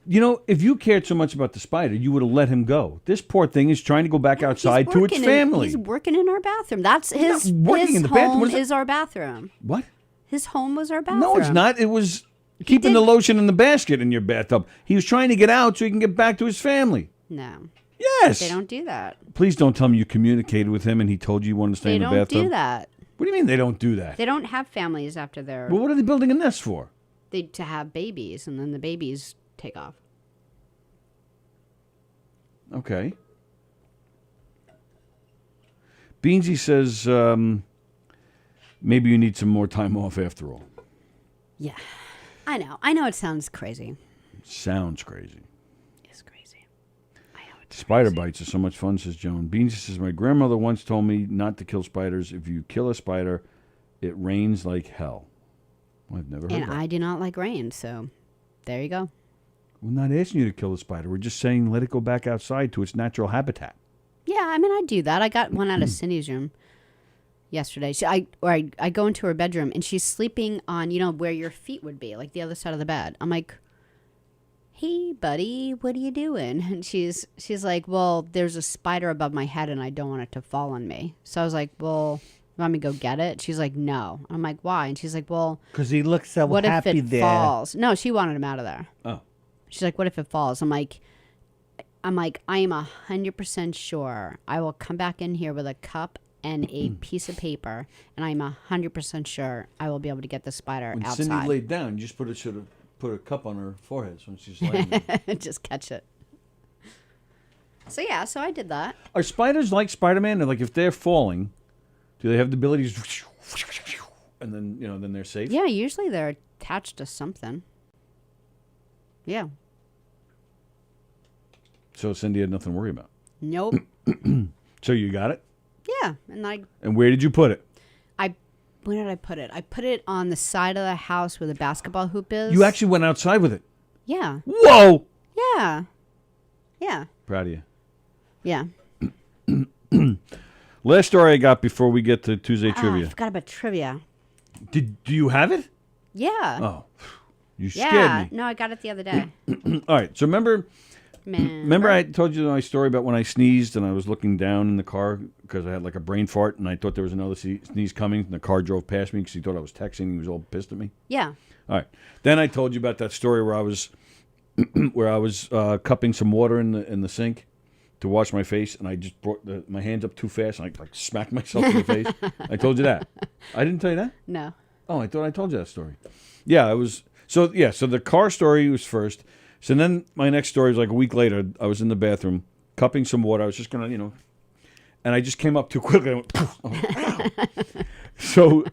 If you cared so much about the spider, you would have let him go. This poor thing is trying to go back outside to its family. He's working in our bathroom. That's his working in the bathroom. Home is our bathroom. What? His home was our bathroom. No, it's not. It was keeping the lotion in the basket in your bathtub. He was trying to get out so he can get back to his family. No. Yes. They don't do that. Please don't tell me you communicated with him and he told you you wanted to stay in the bathtub. They don't do that. What do you mean they don't do that? They don't have families after their... Well, what are they building a nest for? To have babies, and then the babies take off. Okay. Beansy says maybe you need some more time off after all. Yeah. I know it sounds crazy. Sounds crazy. It's crazy. Spider bites are so much fun, says Joan. Beansy says, my grandmother once told me not to kill spiders. If you kill a spider, it rains like hell. Well, I've never heard And that. I do not like rain, so there you go. We're not asking you to kill the spider. We're just saying let it go back outside to its natural habitat. Yeah, I mean, I do that. I got one out of Cindy's room yesterday. I go into her bedroom, and she's sleeping on, where your feet would be, the other side of the bed. I'm like, hey, buddy, what are you doing? And she's like, well, there's a spider above my head and I don't want it to fall on me. So I was like, well, you want me to go get it? She's like, no. I'm like, why? And she's like, well, because he looks so what happy if it there. falls? No, she wanted him out of there. Oh. She's like, what if it falls? I'm like, I am 100% sure I will come back in here with a cup and a piece of paper, and I'm 100% sure I will be able to get the spider When outside. Cindy laid down, you just put a cup on her forehead when she's laying there. Just catch it. So yeah, so I did that. Are spiders like Spider-Man? Like if they're falling, do they have the ability to and then then they're safe? Yeah, usually they're attached to something. Yeah. So Cindy had nothing to worry about. Nope. So you got it? Yeah, and And where did you put it? where did I put it? I put it on the side of the house where the basketball hoop is. You actually went outside with it. Yeah. Whoa! Yeah. Yeah. Proud of you. Yeah. Last story I got before we get to Tuesday I trivia. forgot about trivia. Do you have it? Yeah. Oh, you scared me. No, I got it the other day. All right. So remember I told you my story about when I sneezed and I was looking down in the car because I had like a brain fart and I thought there was another sneeze coming and the car drove past me because he thought I was texting. He was all pissed at me. Yeah. All right. Then I told you about that story where I was cupping some water in the sink to wash my face, and I just brought my hands up too fast, and I like smacked myself in the face. I told you that. I didn't tell you that? No. Oh, I thought I told you that story. Yeah, it was. So the car story was first. So then my next story was like a week later. I was in the bathroom cupping some water. I was just gonna, and I just came up too quickly. I went, poof. I went, ow. So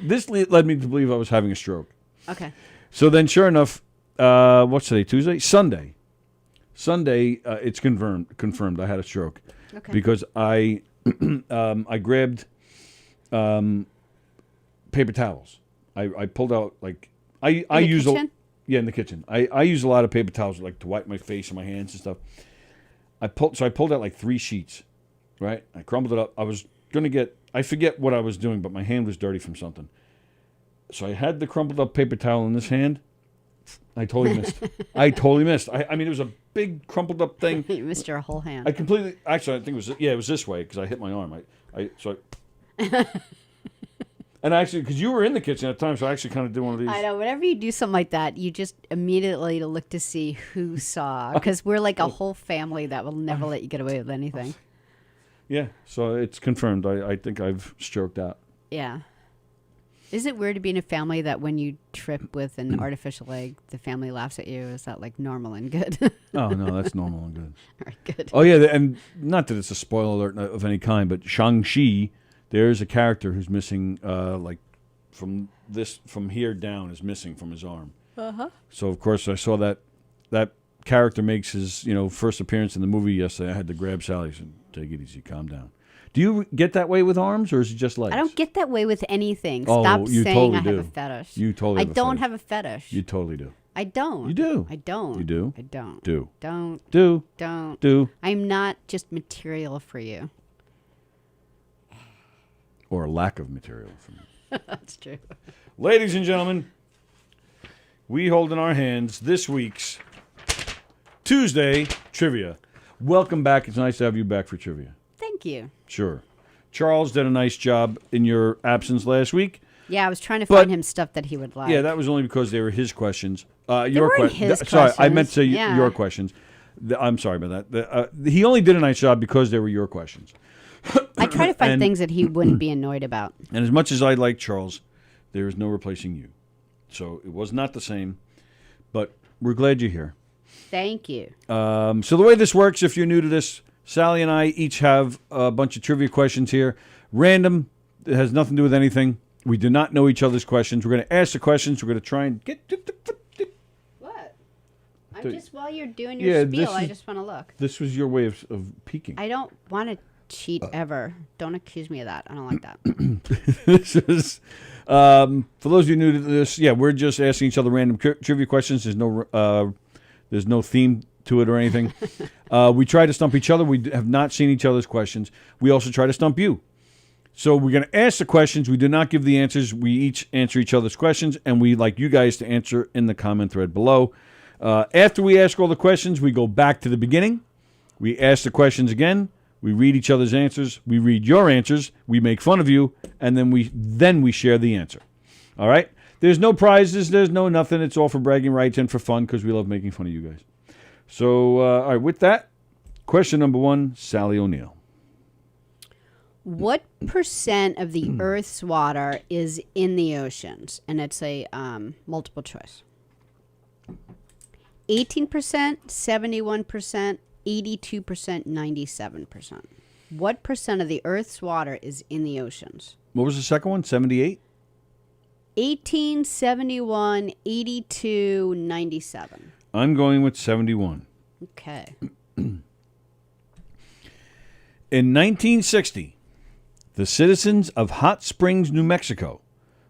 this led me to believe I was having a stroke. Okay. So then, sure enough, what's today? Tuesday? Sunday, it's confirmed. I had a stroke. Okay. Because I grabbed paper towels. I pulled out I use kitchen? In the kitchen. I use a lot of paper towels like to wipe my face and my hands and stuff. I pulled out like 3 sheets, right? I crumbled it up. I was gonna I forget what I was doing, but my hand was dirty from something. So I had the crumpled up paper towel in this hand. I totally missed. I mean, it was a big crumpled up thing. You missed your whole hand. Actually, I think it was this way because I hit my arm. And actually, because you were in the kitchen at the time, so I actually kind of did one of these. I know. Whenever you do something like that, you just immediately look to see who saw, because we're like a whole family that will never let you get away with anything. Yeah, so it's confirmed. I think I've stroked out. Yeah. Is it weird to be in a family that when you trip with an artificial leg, the family laughs at you? Is that like normal and good? Oh, no, that's normal and good. All right, good. Oh, yeah, and not that it's a spoiler alert of any kind, but Shang-Chi, there's a character who's missing, from here down is missing from his arm. Uh-huh. So, of course, I saw that character makes his, first appearance in the movie yesterday. I had to grab Sallie and take it easy, calm down. Do you get that way with arms, or is it just legs? I don't get that way with anything. Oh, Stop you saying totally I have do. a fetish. You totally have a don't fetish. have a fetish. You totally do. I don't. You do. I don't. You do. I don't. Do. Don't. Do. Don't. Do. I'm not just material for you. Or a lack of material for me. That's true. Ladies and gentlemen, we hold in our hands this week's Tuesday Trivia. Welcome back. It's nice to have you back for trivia. Thank you. Sure. Charles did a nice job in your absence last week. Yeah, I was trying to find him stuff that he would like. Yeah, that was only because they were his questions. Your questions. Sorry, I meant to say Yeah. your questions. I'm sorry about that. He only did a nice job because they were your questions. I try to find things that he wouldn't be annoyed about. And as much as I like Charles, there is no replacing you. So it was not the same, but we're glad you're here. Thank you. So the way this works, if you're new to this, Sallie and I each have a bunch of trivia questions here. Random. It has nothing to do with anything. We do not know each other's questions. We're going to ask the questions. We're going to try and get... What? While you're doing your spiel, I just want to look. This was your way of peeking. I don't want to cheat ever. Don't accuse me of that. I don't like that. This is... for those of you new to this, we're just asking each other random trivia questions. There's no theme to it or anything. We try to stump each other. We have not seen each other's questions. We also try to stump you. So we're going to ask the questions. We do not give the answers. We each answer each other's questions, and we like you guys to answer in the comment thread below. After we ask all the questions, we go back to the beginning. We ask the questions again. We read each other's answers. We read your answers. We make fun of you, and then we share the answer. All right? There's no prizes. There's no nothing. It's all for bragging rights and for fun because we love making fun of you guys. So, all right, with that, question number 1, Sallie O'Neill. What percent of the Earth's water is in the oceans? And it's a multiple choice. 18%, 71%, 82%, 97%. What percent of the Earth's water is in the oceans? What was the second one? 78? 18, 71, 82, 97. I'm going with 71. Okay. In 1960, the citizens of Hot Springs, New Mexico,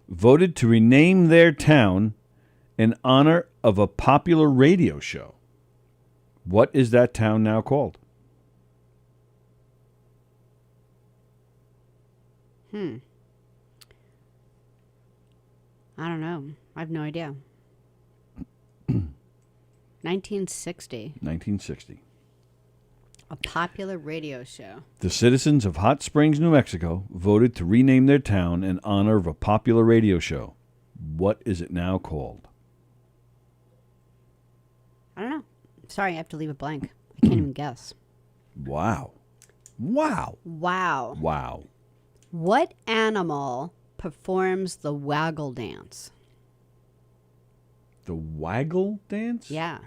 voted to rename their town in honor of a popular radio show. What is that town now called? I don't know. I have no idea. 1960. 1960. A popular radio show. The citizens of Hot Springs, New Mexico, voted to rename their town in honor of a popular radio show. What is it now called? I don't know. Sorry, I have to leave it blank. I can't even guess. Wow. Wow. Wow. Wow. What animal performs the waggle dance? The waggle dance? Yeah.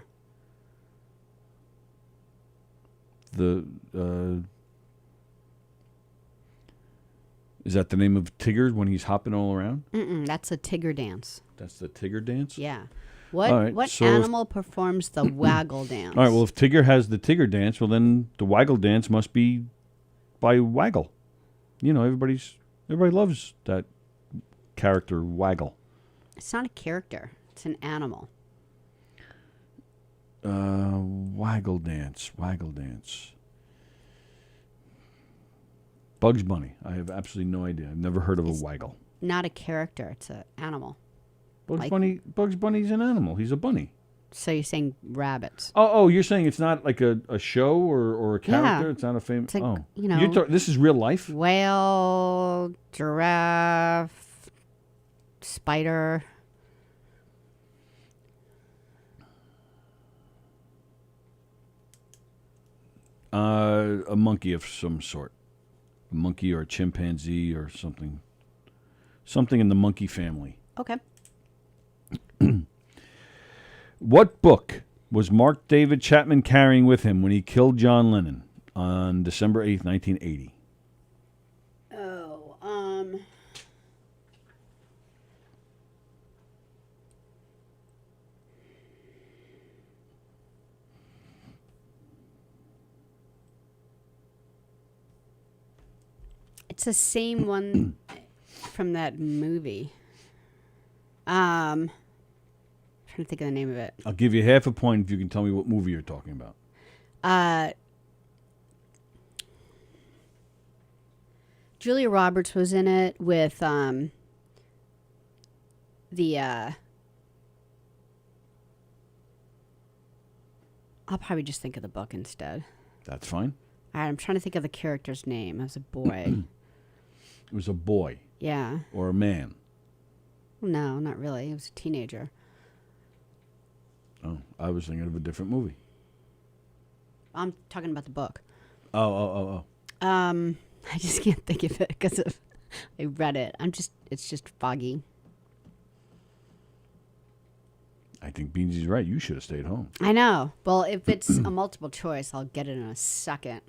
The is that the name of Tigger when he's hopping all around? That's a Tigger dance. That's the Tigger dance? Yeah. What All right, what so animal performs the waggle dance? All right, well, if Tigger has the Tigger dance, well, then the waggle dance must be by Waggle. You know, everybody loves that character, Waggle. It's not a character. It's an animal. Waggle dance. Bugs Bunny. I have absolutely no idea. I've never heard of a waggle. Not a character. It's an animal. Bugs Bunny's an animal. He's a bunny. So you're saying rabbits? Oh, you're saying it's not like a show or a character? Yeah. It's not a famous... It's like, oh. you know... This is real life? Whale, giraffe, spider... A monkey of some sort. A monkey or a chimpanzee or something. Something in the monkey family. Okay. What book was Mark David Chapman carrying with him when he killed John Lennon on December 8th, 1980? It's the same one from that movie. Trying to think of the name of it. I'll give you half a point if you can tell me what movie you're talking about. Julia Roberts was in it with I'll probably just think of the book instead. That's fine. All right, I'm trying to think of the character's name. It was a boy. It was a boy. Yeah. Or a man. No, not really. It was a teenager. Oh, I was thinking of a different movie. I'm talking about the book. Oh. I just can't think of it because I read it. It's just foggy. I think Beansy's right. You should have stayed home. I know. Well, if it's a multiple choice, I'll get it in a second.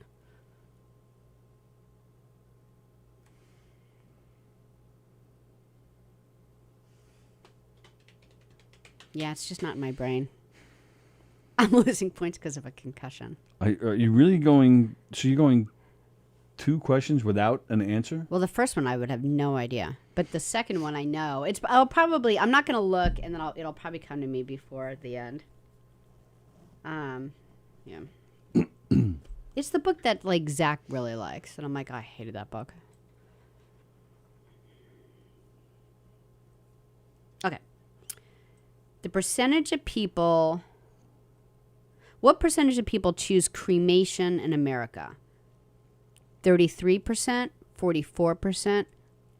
Yeah, it's just not in my brain. I'm losing points because of a concussion. Are you really going... So you're going 2 questions without an answer? Well, the first one I would have no idea. But the second one I know. I'm not going to look, and then it'll probably come to me before the end. Yeah. It's the book that, like, Zach really likes. And I'm like, I hated that book. Okay. The percentage of people What percentage of people choose cremation in America? 33%, 44%,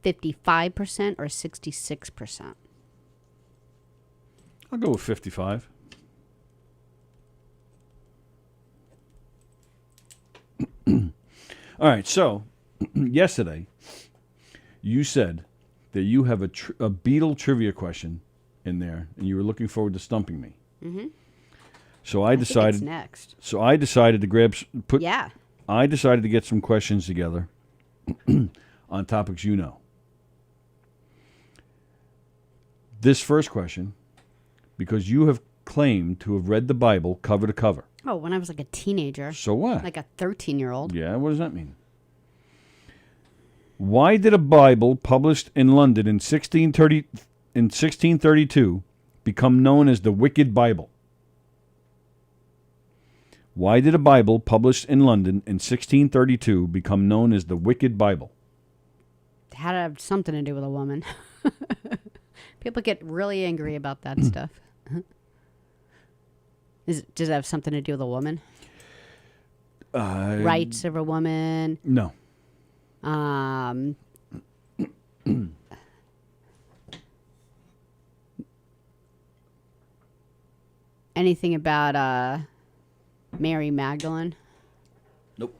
55%, or 66%? I'll go with 55. All right, so yesterday you said that you have a Beatle trivia question in there, and you were looking forward to stumping me. Mm-hmm. So I decided. Think it's next. So I decided to Yeah. I decided to get some questions together on topics you know. This first question, because you have claimed to have read the Bible cover to cover. Oh, when I was like a teenager. So what? Like a 13-year-old. Yeah, what does that mean? Why did a Bible published in London in 1632 become known as the Wicked Bible? Why did a Bible published in London in 1632 become known as the Wicked Bible? It had to have something to do with a woman. People get really angry about that stuff. Does it have something to do with a woman? Rights of a woman? No. Anything about Mary Magdalene? Nope.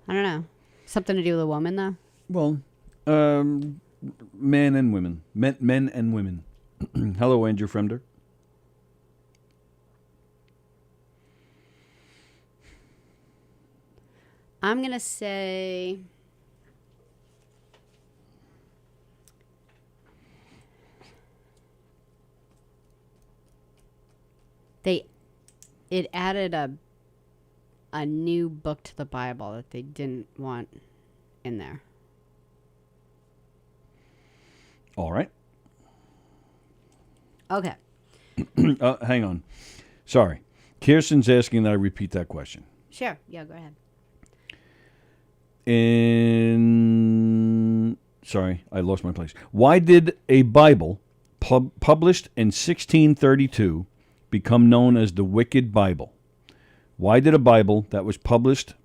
I don't know. Something to do with a woman, though? Well, men and women. Men and women. Hello, Andrew Fremder. I'm going to say... It added a new book to the Bible that they didn't want in there. All right. Okay. Hang on. Sorry. Kirsten's asking that I repeat that question. Sure. Yeah, go ahead. Sorry, I lost my place. Why did a Bible published in 1632 become known as the Wicked Bible? Why did a Bible that was published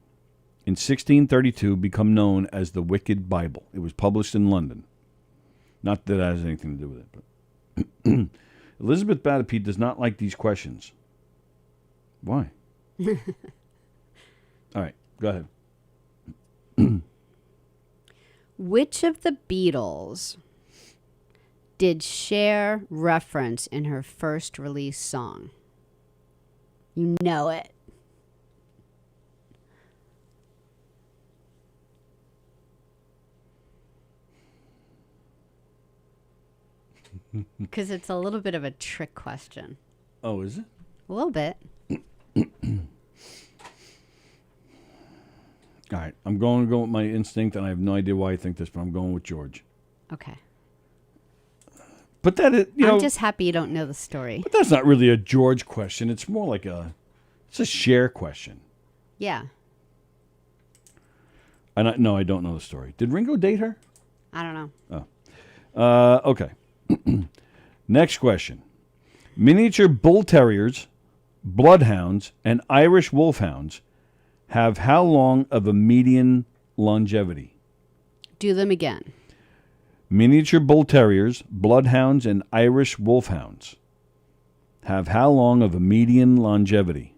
in 1632 become known as the Wicked Bible? It was published in London. Not that it has anything to do with it. But Elizabeth Batterpete does not like these questions. Why? All right, go ahead. Which of the Beatles did Cher reference in her first release song? You know it. Because it's a little bit of a trick question. Oh, is it? A little bit. All right, I'm going to go with my instinct, and I have no idea why I think this, but I'm going with George. Okay. But that is, I'm just happy you don't know the story. But that's not really a George question. It's more like it's a Cher question. Yeah. No, I don't know the story. Did Ringo date her? I don't know. Oh. Okay. Next question. Miniature bull terriers, bloodhounds, and Irish wolfhounds have how long of a median longevity? Do them again. Miniature bull terriers, bloodhounds, and Irish wolfhounds have how long of a median longevity?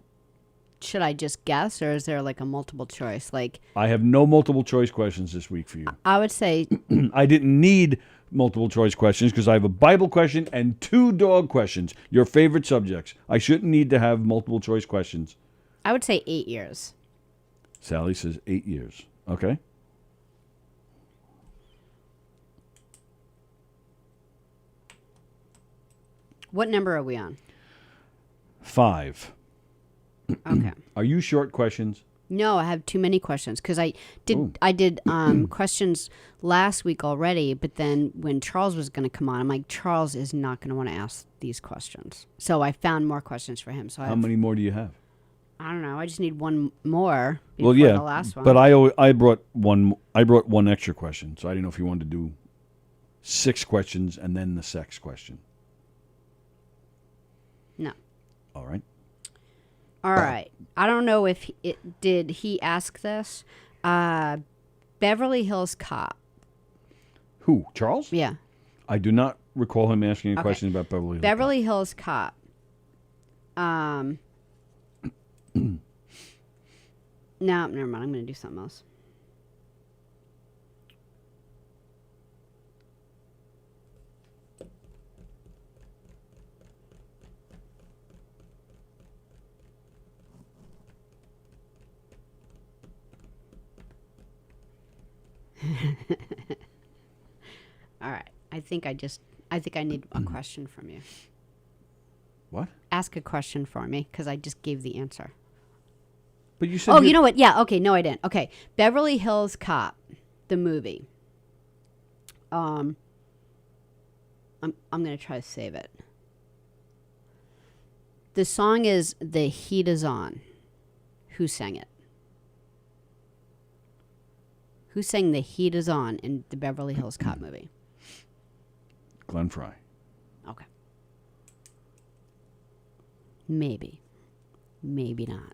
Should I just guess, or is there like a multiple choice? Like, I have no multiple choice questions this week for you. I would say I didn't need multiple choice questions because I have a Bible question and 2 dog questions, your favorite subjects. I shouldn't need to have multiple choice questions. I would say 8 years. Sallie says 8 years. Okay. What number are we on? 5. Okay. Are you short questions? No, I have too many questions because I did questions last week already, but then when Charles was going to come on, I'm like, Charles is not going to want to ask these questions. So I found more questions for him. So How many more do you have? I don't know. I just need one more before Well, yeah, the last one. but I brought one. I brought one extra question, so I didn't know if you wanted to do 6 questions and then the sex question. No. All right. All right. I don't know if did he ask this. Beverly Hills Cop. Who? Charles? Yeah. I do not recall him asking any Okay. questions about Beverly Hills. Beverly Hills Cop. No, never mind. I'm going to do something else. All right. I think I need a question from you. What? Ask a question for me because I just gave the answer. But you said. Oh, you know what? Yeah. Okay. No, I didn't. Okay. Beverly Hills Cop, the movie. I'm gonna try to save it. The song is "The Heat Is On." Who sang it? Who sang "The Heat Is On" in the Beverly Hills Cop movie? Glenn Fry. Okay. Maybe. Maybe not.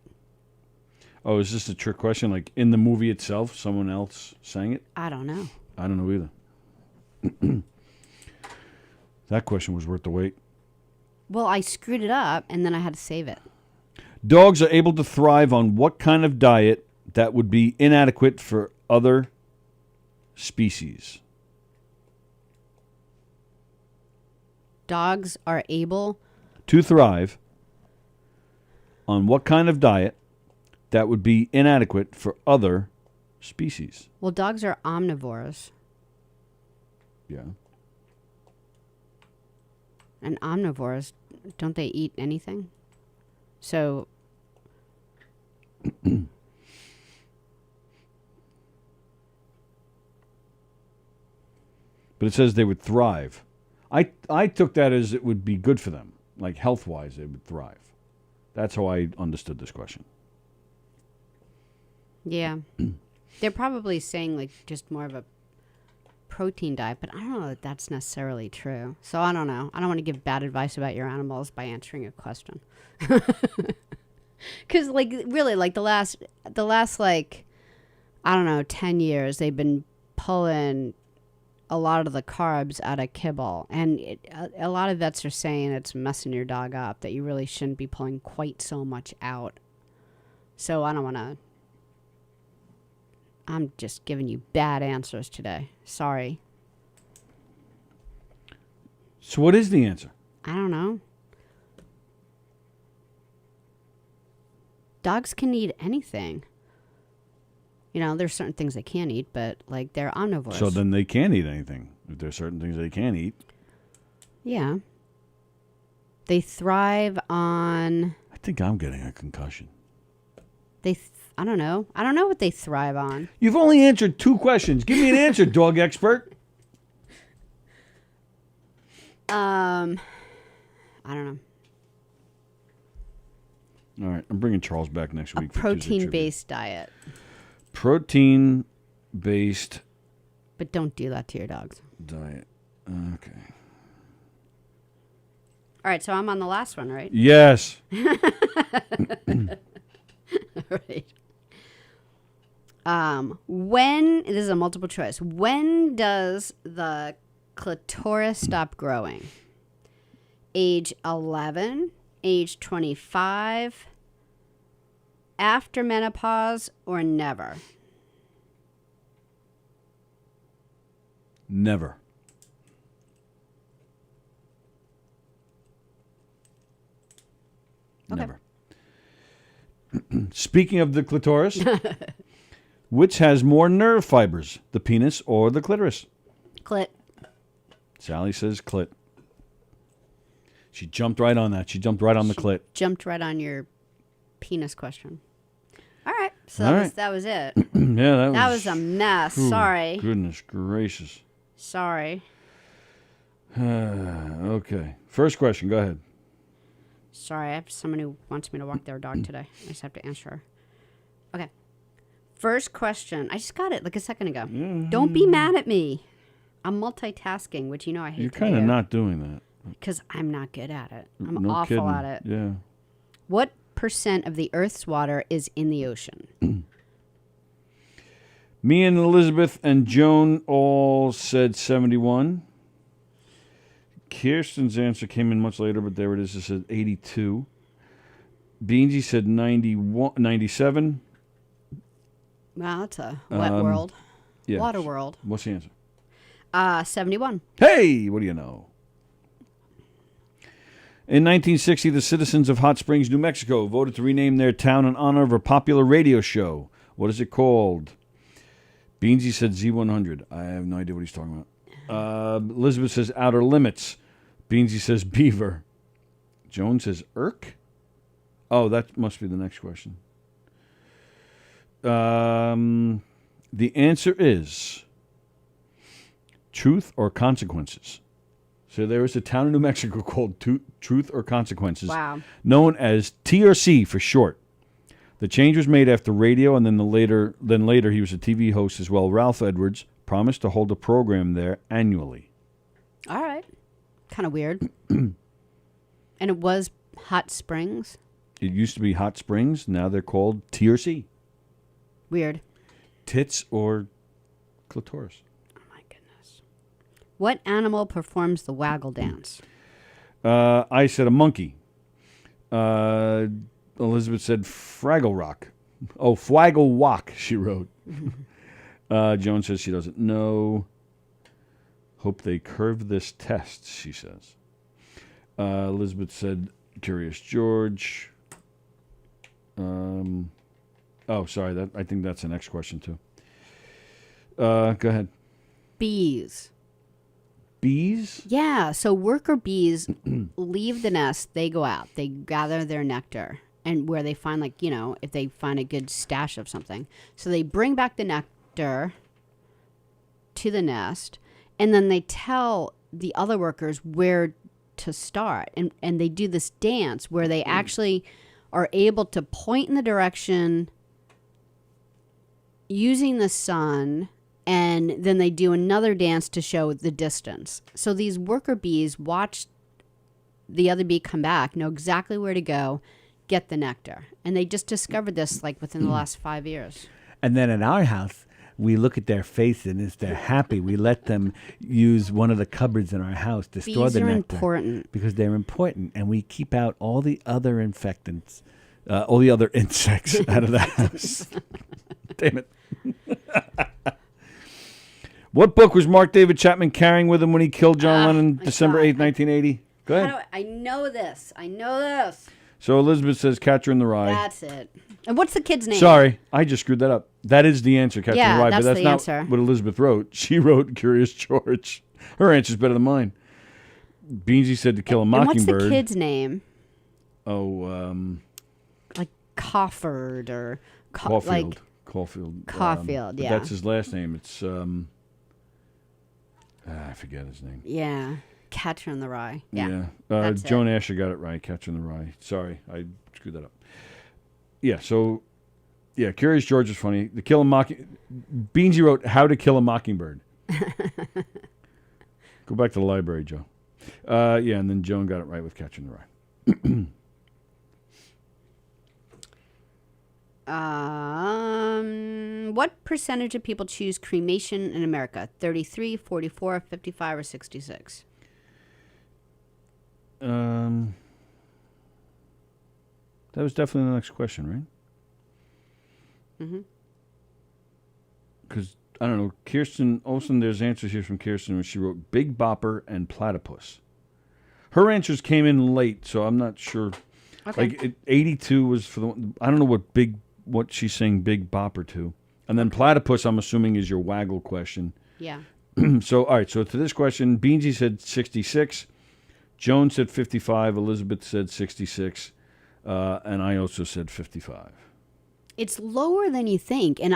Oh, is this a trick question? Like in the movie itself, someone else sang it? I don't know. I don't know either. That question was worth the wait. Well, I screwed it up and then I had to save it. Dogs are able to thrive on what kind of diet that would be inadequate for other species? Dogs are able To thrive on what kind of diet that would be inadequate for other species? Well, dogs are omnivores. Yeah. And omnivores, don't they eat anything? So But it says they would thrive. I took that as it would be good for them. Like health-wise, they would thrive. That's how I understood this question. yeah. They're probably saying like just more of a protein diet, but I don't know that that's necessarily true. So I don't know. I don't want to give bad advice about your animals by answering a question. Because like really like the last like I don't know 10 years they've been pulling a lot of the carbs out of kibble, and a lot of vets are saying it's messing your dog up, that you really shouldn't be pulling quite so much out. So I don't want to. I'm just giving you bad answers today. Sorry. So what is the answer? I don't know. Dogs can eat anything. You know, there's certain things they can't eat, but like they're omnivores. So then they can't eat anything. If there's certain things they can't eat. Yeah. They thrive on. I think I'm getting a concussion. I don't know. I don't know what they thrive on. You've only answered 2 questions. Give me an answer, dog expert. I don't know. All right, I'm bringing Charles back next week. A protein-based diet. Protein-based But don't do that to your dogs. diet. Okay. All right, so I'm on the last one, right? Yes. All right. When, this is a multiple choice, when does the clitoris stop growing? Age 11, age 25, after menopause, or never? Never. Okay. Never. Speaking of the clitoris, which has more nerve fibers, the penis or the clitoris? Clit. Sallie says clit. She jumped right on that. She jumped right on the clit. Jumped right on your penis question. All right, so All right. that was it. Yeah, That was a mess. Ooh, Sorry. Goodness gracious. Sorry. Okay. First question. Go ahead. Sorry, I have someone who wants me to walk their dog today. I just have to answer her. Okay. First question. I just got it like a second ago. Don't be mad at me. I'm multitasking, which you know I hate You're to kind of do. not doing that. Because I'm not good at it. I'm No awful kidding. at it. Yeah. What percent of the Earth's water is in the ocean? Me and Elizabeth and Joan all said 71. Kirsten's answer came in much later, but there it is. It said 82. Beansy said 97. Wow, that's a wet world. Yeah. Water world. What's the answer? 71. Hey, what do you know? In 1960, the citizens of Hot Springs, New Mexico, voted to rename their town in honor of a popular radio show. What is it called? Beansy said Z100. I have no idea what he's talking about. Elizabeth says Outer Limits. Beansy says Beaver. Joan says Irk? Oh, that must be the next question. The answer is Truth or Consequences. So there is a town in New Mexico called Truth or Consequences. Wow. Known as TRC for short. The change was made after radio, and then later he was a TV host as well. Ralph Edwards promised to hold a program there annually. All right. Kind of weird. And it was Hot Springs? It used to be Hot Springs. Now they're called TRC. Weird. Tits or clitoris. Oh, my goodness. What animal performs the waggle dance? I said a monkey. Elizabeth said Fraggle Rock. Oh, Fwaggle Walk, she wrote. Joan says she doesn't know. Hope they curve this test, she says. Elizabeth said Curious George. Sorry. I think that's the next question, too. Go ahead. Bees. Bees? Yeah, so worker bees leave the nest, they go out, they gather their nectar, and where they find, if they find a good stash of something. So they bring back the nectar to the nest, and then they tell the other workers where to start. And they do this dance where they actually are able to point in the direction using the sun, and then they do another dance to show the distance. So these worker bees watch the other bee come back, know exactly where to go, get the nectar. And they just discovered this within the last 5 years. And then in our house, we look at their face, and if they're happy, we let them use one of the cupboards in our house to store the nectar. Bees are important. Because they're important, and we keep out all the other infectants, all the other insects out of the house. Damn it. What book was Mark David Chapman carrying with him when he killed John Lennon December 8th, 1980? Go ahead. I know this. So Elizabeth says Catcher in the Rye. That's it. And what's the kid's name? Sorry, I just screwed that up. That is the answer, Catcher in the Rye. that's but that's the not answer. what Elizabeth wrote. She wrote Curious George. Her answer's better than mine. Beansy said To Kill a Mockingbird. And what's the kid's name? Oh, like Cofford or Caulfield. Caulfield. Caulfield, but yeah. that's his last name. It's I forget his name. Yeah. Catcher in the Rye. Yeah. Joan Asher got it right. Catcher in the Rye. Sorry, I screwed that up. Yeah. So, yeah, Curious George is funny. Beansy wrote How to Kill a Mockingbird. Go back to the library, Joe. Yeah, and then Joan got it right with Catcher in the Rye. What percentage of people choose cremation in America? 33, 44, 55, or 66? That was definitely the next question, right? Mm-hmm. Because, I don't know, Kirsten Olsen, there's answers here from Kirsten when she wrote Big Bopper and Platypus. Her answers came in late, so I'm not sure. Okay. 82 was for the one. I don't know what she's saying Big Bopper to. And then Platypus, I'm assuming, is your waggle question. Yeah. So, all right, so to this question, Beansy said 66. Joan said 55. Elizabeth said 66. And I also said 55. It's lower than you think. And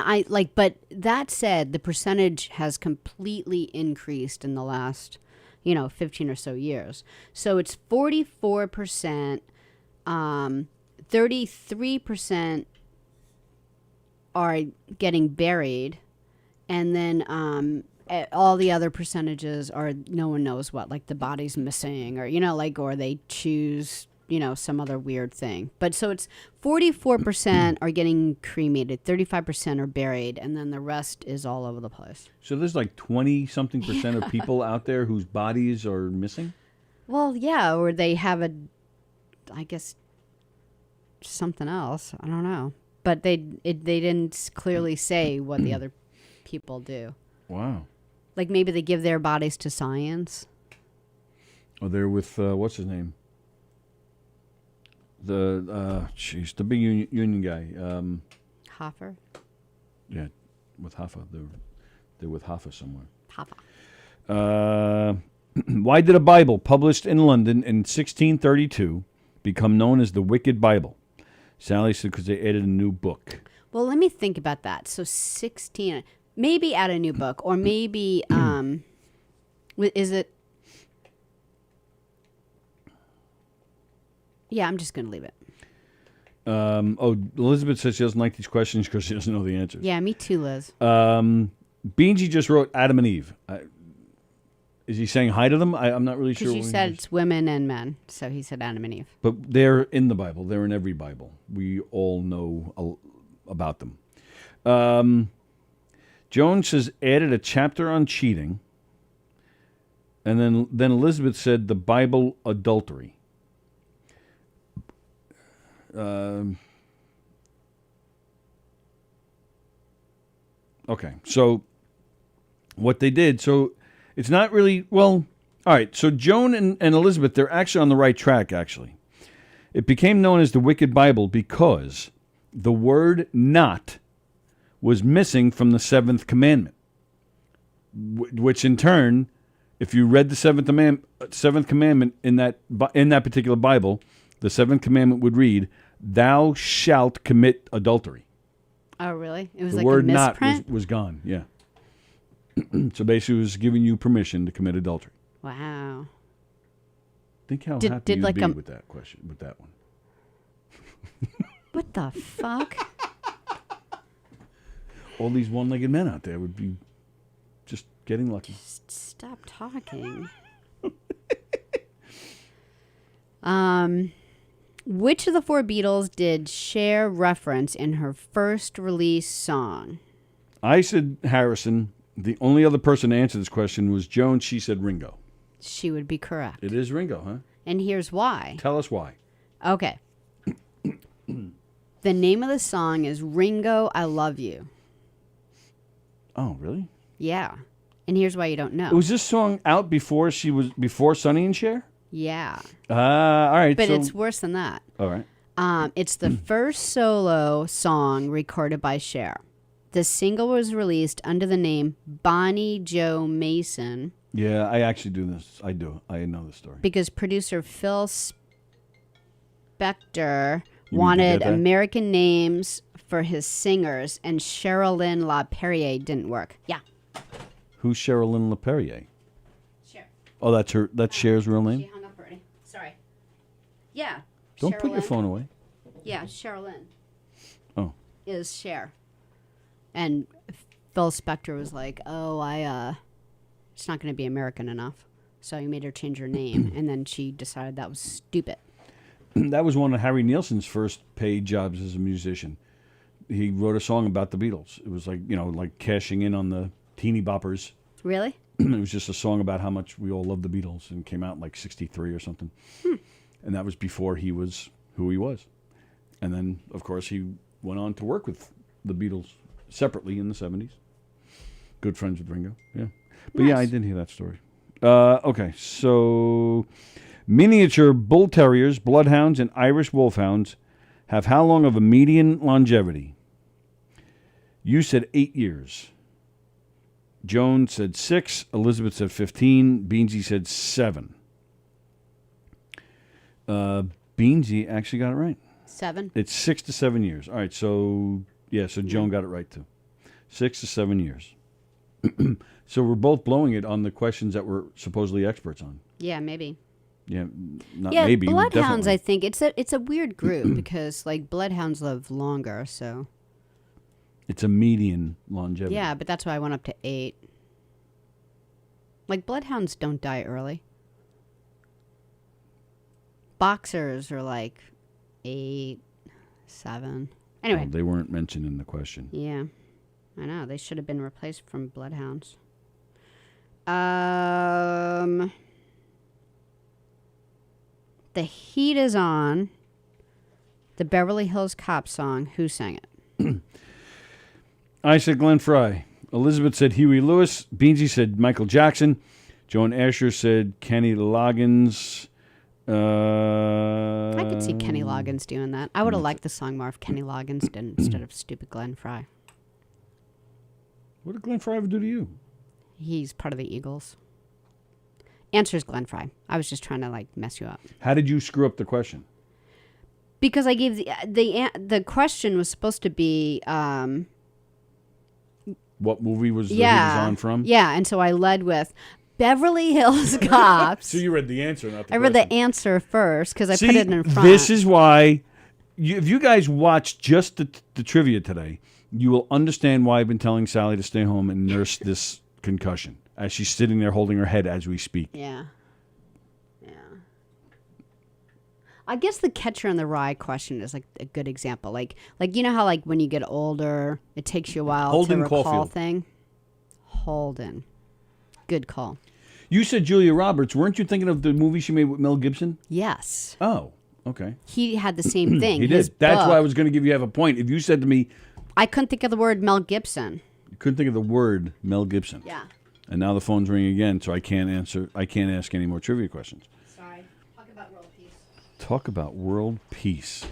but that said, the percentage has completely increased in the last, 15 or so years. So it's 44%, 33% are getting buried, and then all the other percentages are no one knows what, like the body's missing, or or they choose some other weird thing. But so it's 44% are getting cremated, 35% are buried, and then the rest is all over the place. So there's like 20-something% of people out there whose bodies are missing? Well, yeah, or they have I guess, something else. I don't know. But they didn't clearly say what the other people do. Wow. Like maybe they give their bodies to science. Oh, they're with, what's his name? The big union guy. Hoffer? Yeah, with Hoffa. They're with Hoffa somewhere. Hoffa. Why did a Bible published in London in 1632 become known as the Wicked Bible? Sallie said because they added a new book. Well, let me think about that. So 16, maybe add a new book, or maybe, is it? Yeah, I'm just going to leave it. Elizabeth says she doesn't like these questions because she doesn't know the answers. Yeah, me too, Liz. Beansy just wrote Adam and Eve. Is he saying hi to them? I'm not really sure. Because you said it's women and men, so he said Adam and Eve. But they're in the Bible. They're in every Bible. We all know about them. Jones says added a chapter on cheating. And then Elizabeth said the Bible adultery. Okay, so what they did, so it's not really, well, all right, so Joan and Elizabeth, they're actually on the right track, actually. It became known as the Wicked Bible because the word not was missing from the seventh commandment, which in turn, if you read the seventh commandment in that particular Bible, the seventh commandment would read, "Thou shalt commit adultery." Oh, really? It was the like word a misprint? "not" was gone. Yeah. So basically, it was giving you permission to commit adultery. Wow. Think how happy you'd be with that question, with that one. What the fuck? All these one-legged men out there would be just getting lucky. Just stop talking. Which of the four Beatles did Cher reference in her first release song? I said Harrison. The only other person to answer this question was Joan. She said Ringo. She would be correct. It is Ringo, huh? And here's why. Tell us why. Okay. The name of the song is Ringo, I Love You. Oh, really? Yeah. And here's why you don't know. Was this song out before Sonny and Cher? Yeah. All right. But so, it's worse than that. All right. It's the first solo song recorded by Cher. The single was released under the name Bonnie Joe Mason. Yeah, I actually do this. I do. I know the story. Because producer Phil Spector wanted American names for his singers, and Sherilyn LaPerriere didn't work. Yeah. Who's Sherilyn LaPerriere? Cher. Oh, that's her. That's Cher's real name. She hung up already. Sorry. Yeah. Don't put your phone away. Yeah, Sherilyn. Oh. Is Cher. And Phil Spector was like, "Oh, it's not going to be American enough," so he made her change her name, and then she decided that was stupid. That was one of Harry Nilsson's first paid jobs as a musician. He wrote a song about the Beatles. It was like, like cashing in on the teeny boppers. Really? It was just a song about how much we all love the Beatles, and came out in like 63 or something. And that was before he was who he was. And then, of course, he went on to work with the Beatles separately in the 70s. Good friends with Ringo. Yeah. But yeah, I did hear that story. Okay, so miniature bull terriers, bloodhounds, and Irish wolfhounds have how long of a median longevity? You said 8 years. Joan said 6. Elizabeth said 15. Beansy said 7. Beansy actually got it right. 7? It's 6 to 7 years. All right, so Joan got it right too. 6 to 7 years. So we're both blowing it on the questions that we're supposedly experts on. Yeah, maybe. Yeah, not yeah, maybe. bloodhounds. Definitely. I think it's a weird group because like bloodhounds live longer. So it's a median longevity. Yeah, but that's why I went up to 8. Like bloodhounds don't die early. boxers are like 8, 7. Anyway. Well, they weren't mentioned in the question. Yeah. I know. They should have been replaced from bloodhounds. The Heat Is On. The Beverly Hills Cop song. Who sang it? I said Glenn Fry. Elizabeth said Huey Lewis. Beansy said Michael Jackson. Joan Asher said Kenny Loggins. I could see Kenny Loggins doing that. I would have liked the song more if Kenny Loggins did instead of stupid Glenn Fry. What did Glenn Fry ever do to you? He's part of the Eagles. Answer's Glenn Fry. I was just trying to like mess you up. How did you screw up the question? Because I gave the question was supposed to be what movie was the He Was On from? Yeah, and so I led with Beverly Hills Cops. So you read the answer, not the I read the answer first because I See, put it in front. This is why, if you guys watched just the trivia today, you will understand why I've been telling Sallie to stay home and nurse this concussion as she's sitting there holding her head as we speak. Yeah. I guess the Catcher in the Rye question is like a good example. Like you know how like when you get older, it takes you a while Holden to recall Caulfield. thing. Holden, good call. You said Julia Roberts. Weren't you thinking of the movie she made with Mel Gibson? Yes. Oh, okay. He had the same thing. He His did. That's book- why I was going to give you a point. If you said to me, I couldn't think of the word Mel Gibson. you couldn't think of the word Mel Gibson. Yeah. And now the phone's ringing again, so I can't answer. I can't ask any more trivia questions. Sorry. Talk about world peace. Talk about world peace.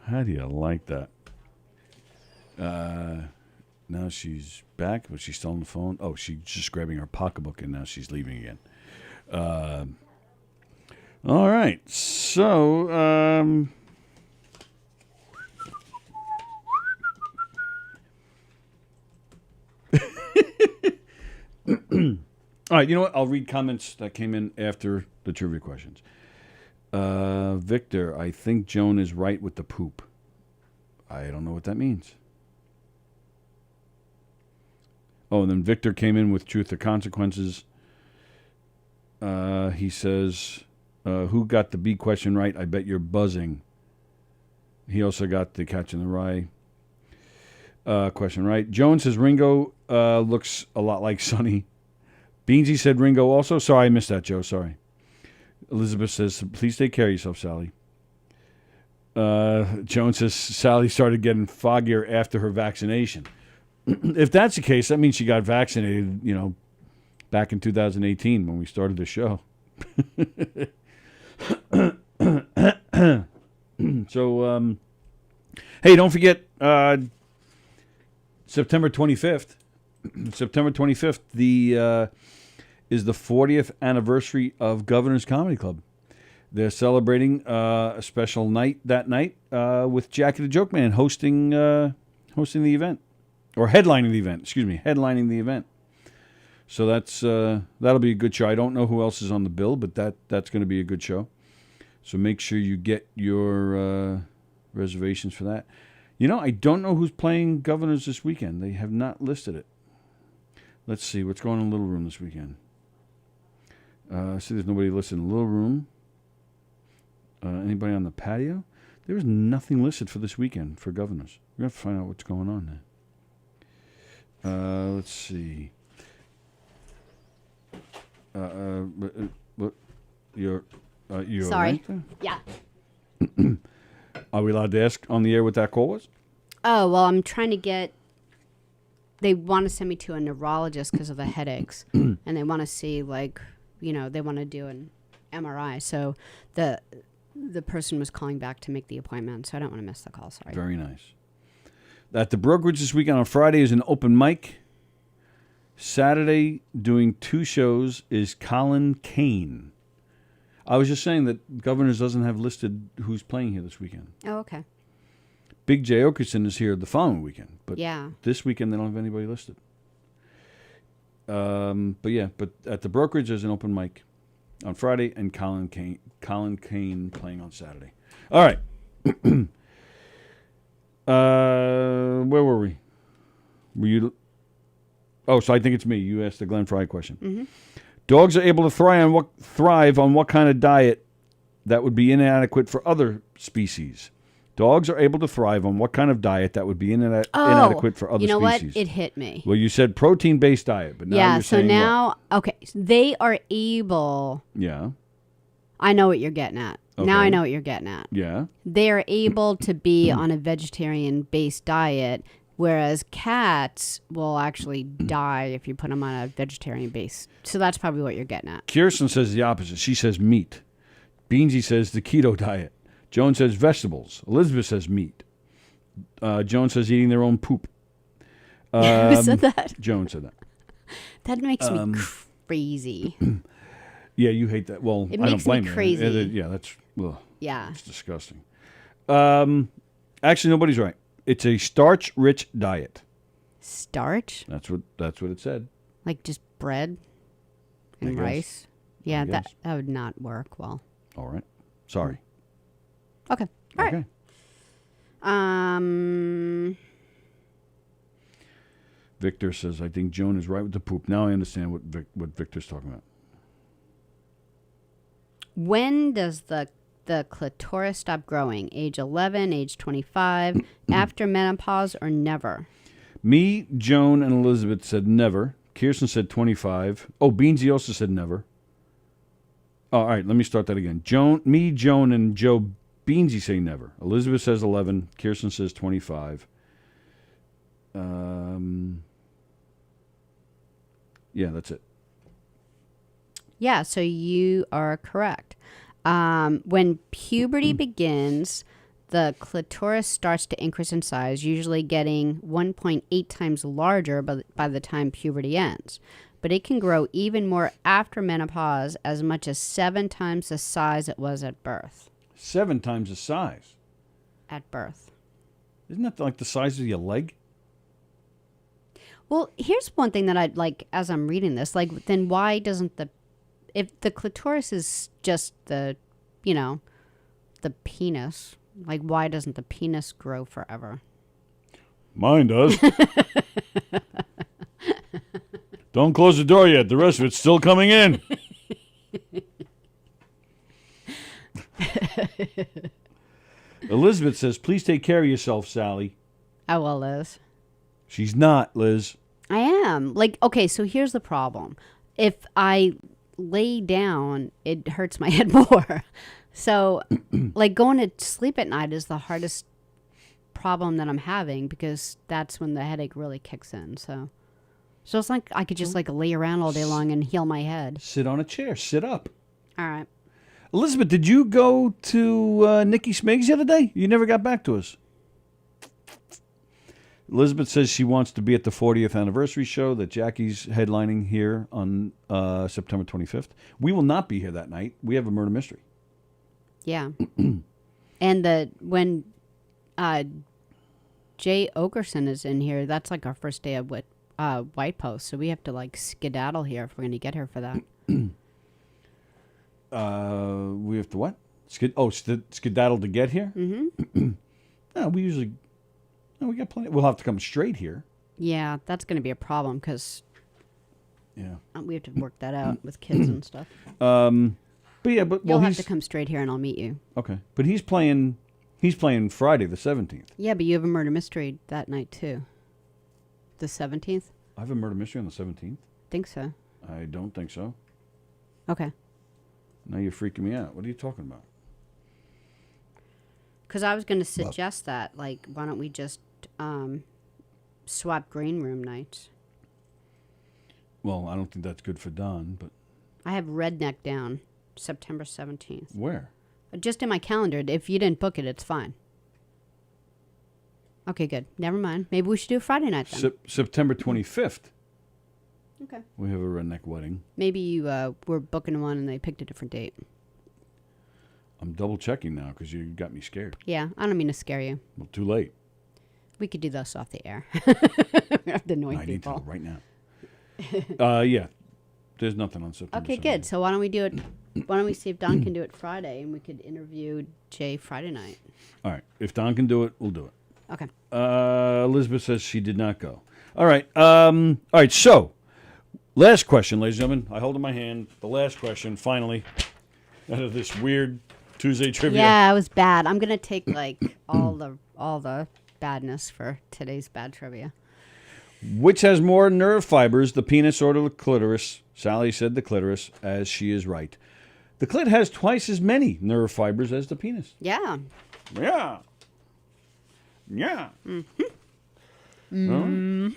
How do you like that? Now she's back, but she's still on the phone. Oh, she's just grabbing her pocketbook, and now she's leaving again. All right. So, all right, you know what? I'll read comments that came in after the trivia questions. Victor, I think Joan is right with the poop. I don't know what that means. Oh, and then Victor came in with Truth or Consequences. He says, who got the B question right? I bet you're buzzing. He also got the Catch in the Rye question right. Joan says Ringo looks a lot like Sonny. Beansy said Ringo also. Sorry, I missed that, Joe. Sorry. Elizabeth says, please take care of yourself, Sallie. Joan says Sallie started getting foggier after her vaccination. If that's the case, that means she got vaccinated, back in 2018 when we started the show. So, hey, don't forget September 25th. September 25th, is the 40th anniversary of Governor's Comedy Club. They're celebrating a special night that night with Jackie the Joke Man hosting the event. Or headlining the event, headlining the event. So that'll be a good show. I don't know who else is on the bill, but that's going to be a good show. So make sure you get your reservations for that. I don't know who's playing Governors this weekend. They have not listed it. Let's see what's going on in Little Room this weekend. See, there's nobody listed in Little Room. Anybody on the patio? There's nothing listed for this weekend for Governors. We're going to have to find out what's going on there. Let's see. You're Sorry. right there? Yeah. Are we allowed to ask on the air what that call was? Oh, well, I'm trying to get... They want to send me to a neurologist because of the headaches. And they want to see, they want to do an MRI. So the person was calling back to make the appointment. So I don't want to miss the call. Sorry. Very nice. At the brokerage this weekend on Friday is an open mic. Saturday, doing 2 shows, is Colin Kane. I was just saying that Governors doesn't have listed who's playing here this weekend. Oh, okay. Big J. Okerson is here the following weekend. But yeah. This weekend they don't have anybody listed. But at the brokerage there's an open mic on Friday and Colin Kane playing on Saturday. All right. Where were we? Oh, so I think it's me. You asked the Glenn Fry question. Dogs are able to thrive on what kind of diet that would be inadequate for other species? Dogs are able to thrive on what kind of diet that would be inadequate for other you know species? what? It hit me. Well, you said protein-based diet, but now you're so saying now, okay, so they are able. Yeah. I know what you're getting at. Now I know what you're getting at. Yeah. They are able to be on a vegetarian-based diet, whereas cats will actually die if you put them on a vegetarian base. So that's probably what you're getting at. Kirsten says the opposite. She says meat. Beansy says the keto diet. Joan says vegetables. Elizabeth says meat. Joan says eating their own poop. Who said that? Joan said that. That makes me crazy. Yeah, you hate that. Well, It I don't makes me blame crazy. you. Yeah, that's Yeah. it's disgusting. Actually, nobody's right. It's a starch-rich diet. Starch? That's what it said. Like just bread and guess. rice? Yeah, I that guess. would not work well. All right. Sorry. Okay. All right. Okay. Victor says, I think Joan is right with the poop. Now I understand what Victor's talking about. When does the clitoris stop growing? Age 11, age 25, after menopause, or never? Me, Joan, and Elizabeth said never. Kirsten said 25. Oh, Beansy also said never. Oh, all right, let me start that again. Me, Joan, and Joe Beansy say never. Elizabeth says 11. Kirsten says 25. Yeah, that's it. Yeah, so you are correct. When puberty begins, the clitoris starts to increase in size, usually getting 1.8 times larger by the time puberty ends. But it can grow even more after menopause, as much as 7 times the size it was at birth. 7 times the size? At birth. Isn't that like the size of your leg? Well, here's one thing that I'd like, as I'm reading this, like, then why doesn't if the clitoris is just the penis, like, why doesn't the penis grow forever? Mine does. Don't close the door yet. The rest of it's still coming in. Elizabeth says, please take care of yourself, Sally. I will, Liz. She's not, Liz. I am. Like, okay, so here's the problem. If I lay down, it hurts my head more. So, like, going to sleep at night is the hardest problem that I'm having, because that's when the headache really kicks in. So it's like I could just, like, lay around all day long and heal my head. Sit on a chair. Sit up. All right. Elizabeth, did you go to Nikki Smiggs the other day? You never got back to us. Elizabeth says she wants to be at the 40th anniversary show that Jackie's headlining here on September 25th. We will not be here that night. We have a murder mystery. Yeah. And when Jay Ogerson is in here, that's like our first day of White Post, so we have to, like, skedaddle here if we're going to get here for that. We have to what? Skedaddle to get here? Mm-hmm. No, we usually... No, we got plenty. We'll have to come straight here. Yeah, that's going to be a problem, because we have to work that out with kids and stuff. But yeah, you'll have to come straight here and I'll meet you. Okay, but he's playing Friday the 17th. Yeah, but you have a murder mystery that night too. The 17th? I have a murder mystery on the 17th. Think so. I don't think so. Okay. Now you're freaking me out. What are you talking about? Because I was going to suggest that, like, why don't we just swap green room nights? Well, I don't think that's good for Don, but... I have Redneck down, September 17th. Where? Just in my calendar. If you didn't book it, it's fine. Okay, good. Never mind. Maybe we should do a Friday night then. September 25th. Okay. We have a redneck wedding. Maybe you were booking one and they picked a different date. I'm double checking now because you got me scared. Yeah, I don't mean to scare you. Well, too late. We could do this off the air. We have to annoy people. I need to right now. Yeah. There's nothing on September. Okay, good. So why don't we do it? Why don't we see if Don can do it Friday, and we could interview Jay Friday night. All right. If Don can do it, we'll do it. Okay. Elizabeth says she did not go. All right. All right. So, last question, ladies and gentlemen. I hold in my hand the last question, finally, out of this weird Tuesday trivia. Yeah, it was bad. I'm gonna take like all the badness for today's bad trivia. Which has more nerve fibers, the penis or the clitoris? Sallie said the clitoris, as she is right. The clit has twice as many nerve fibers as the penis. Yeah. Yeah. Yeah. And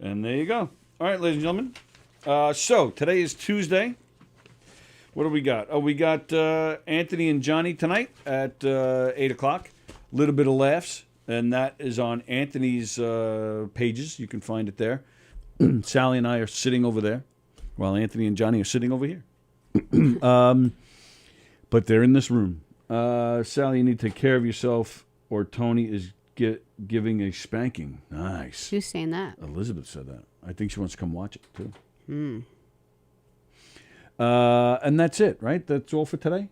there you go. All right, ladies and gentlemen. So today is Tuesday. What do we got? Oh, we got Anthony and Johnny tonight at 8 o'clock. A little bit of laughs, and that is on Anthony's pages. You can find it there. Sallie and I are sitting over there, while Anthony and Johnny are sitting over here. But they're in this room. Sallie, you need to take care of yourself, or Tony is giving a spanking. Nice. Who's saying that? Elizabeth said that. I think she wants to come watch it, too. And that's it, right? That's all for today?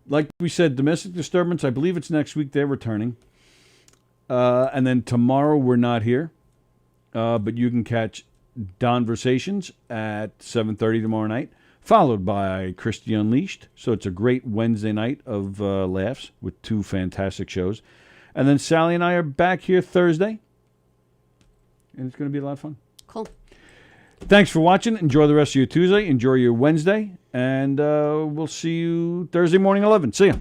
Like we said, domestic disturbance, I believe it's next week they're returning. And then tomorrow we're not here. But you can catch Donversations at 7:30 tomorrow night, followed by Christie Unleashed. So it's a great Wednesday night of laughs with two fantastic shows. And then Sallie and I are back here Thursday. And it's going to be a lot of fun. Cool. Thanks for watching. Enjoy the rest of your Tuesday. Enjoy your Wednesday. And we'll see you Thursday morning 11. See ya.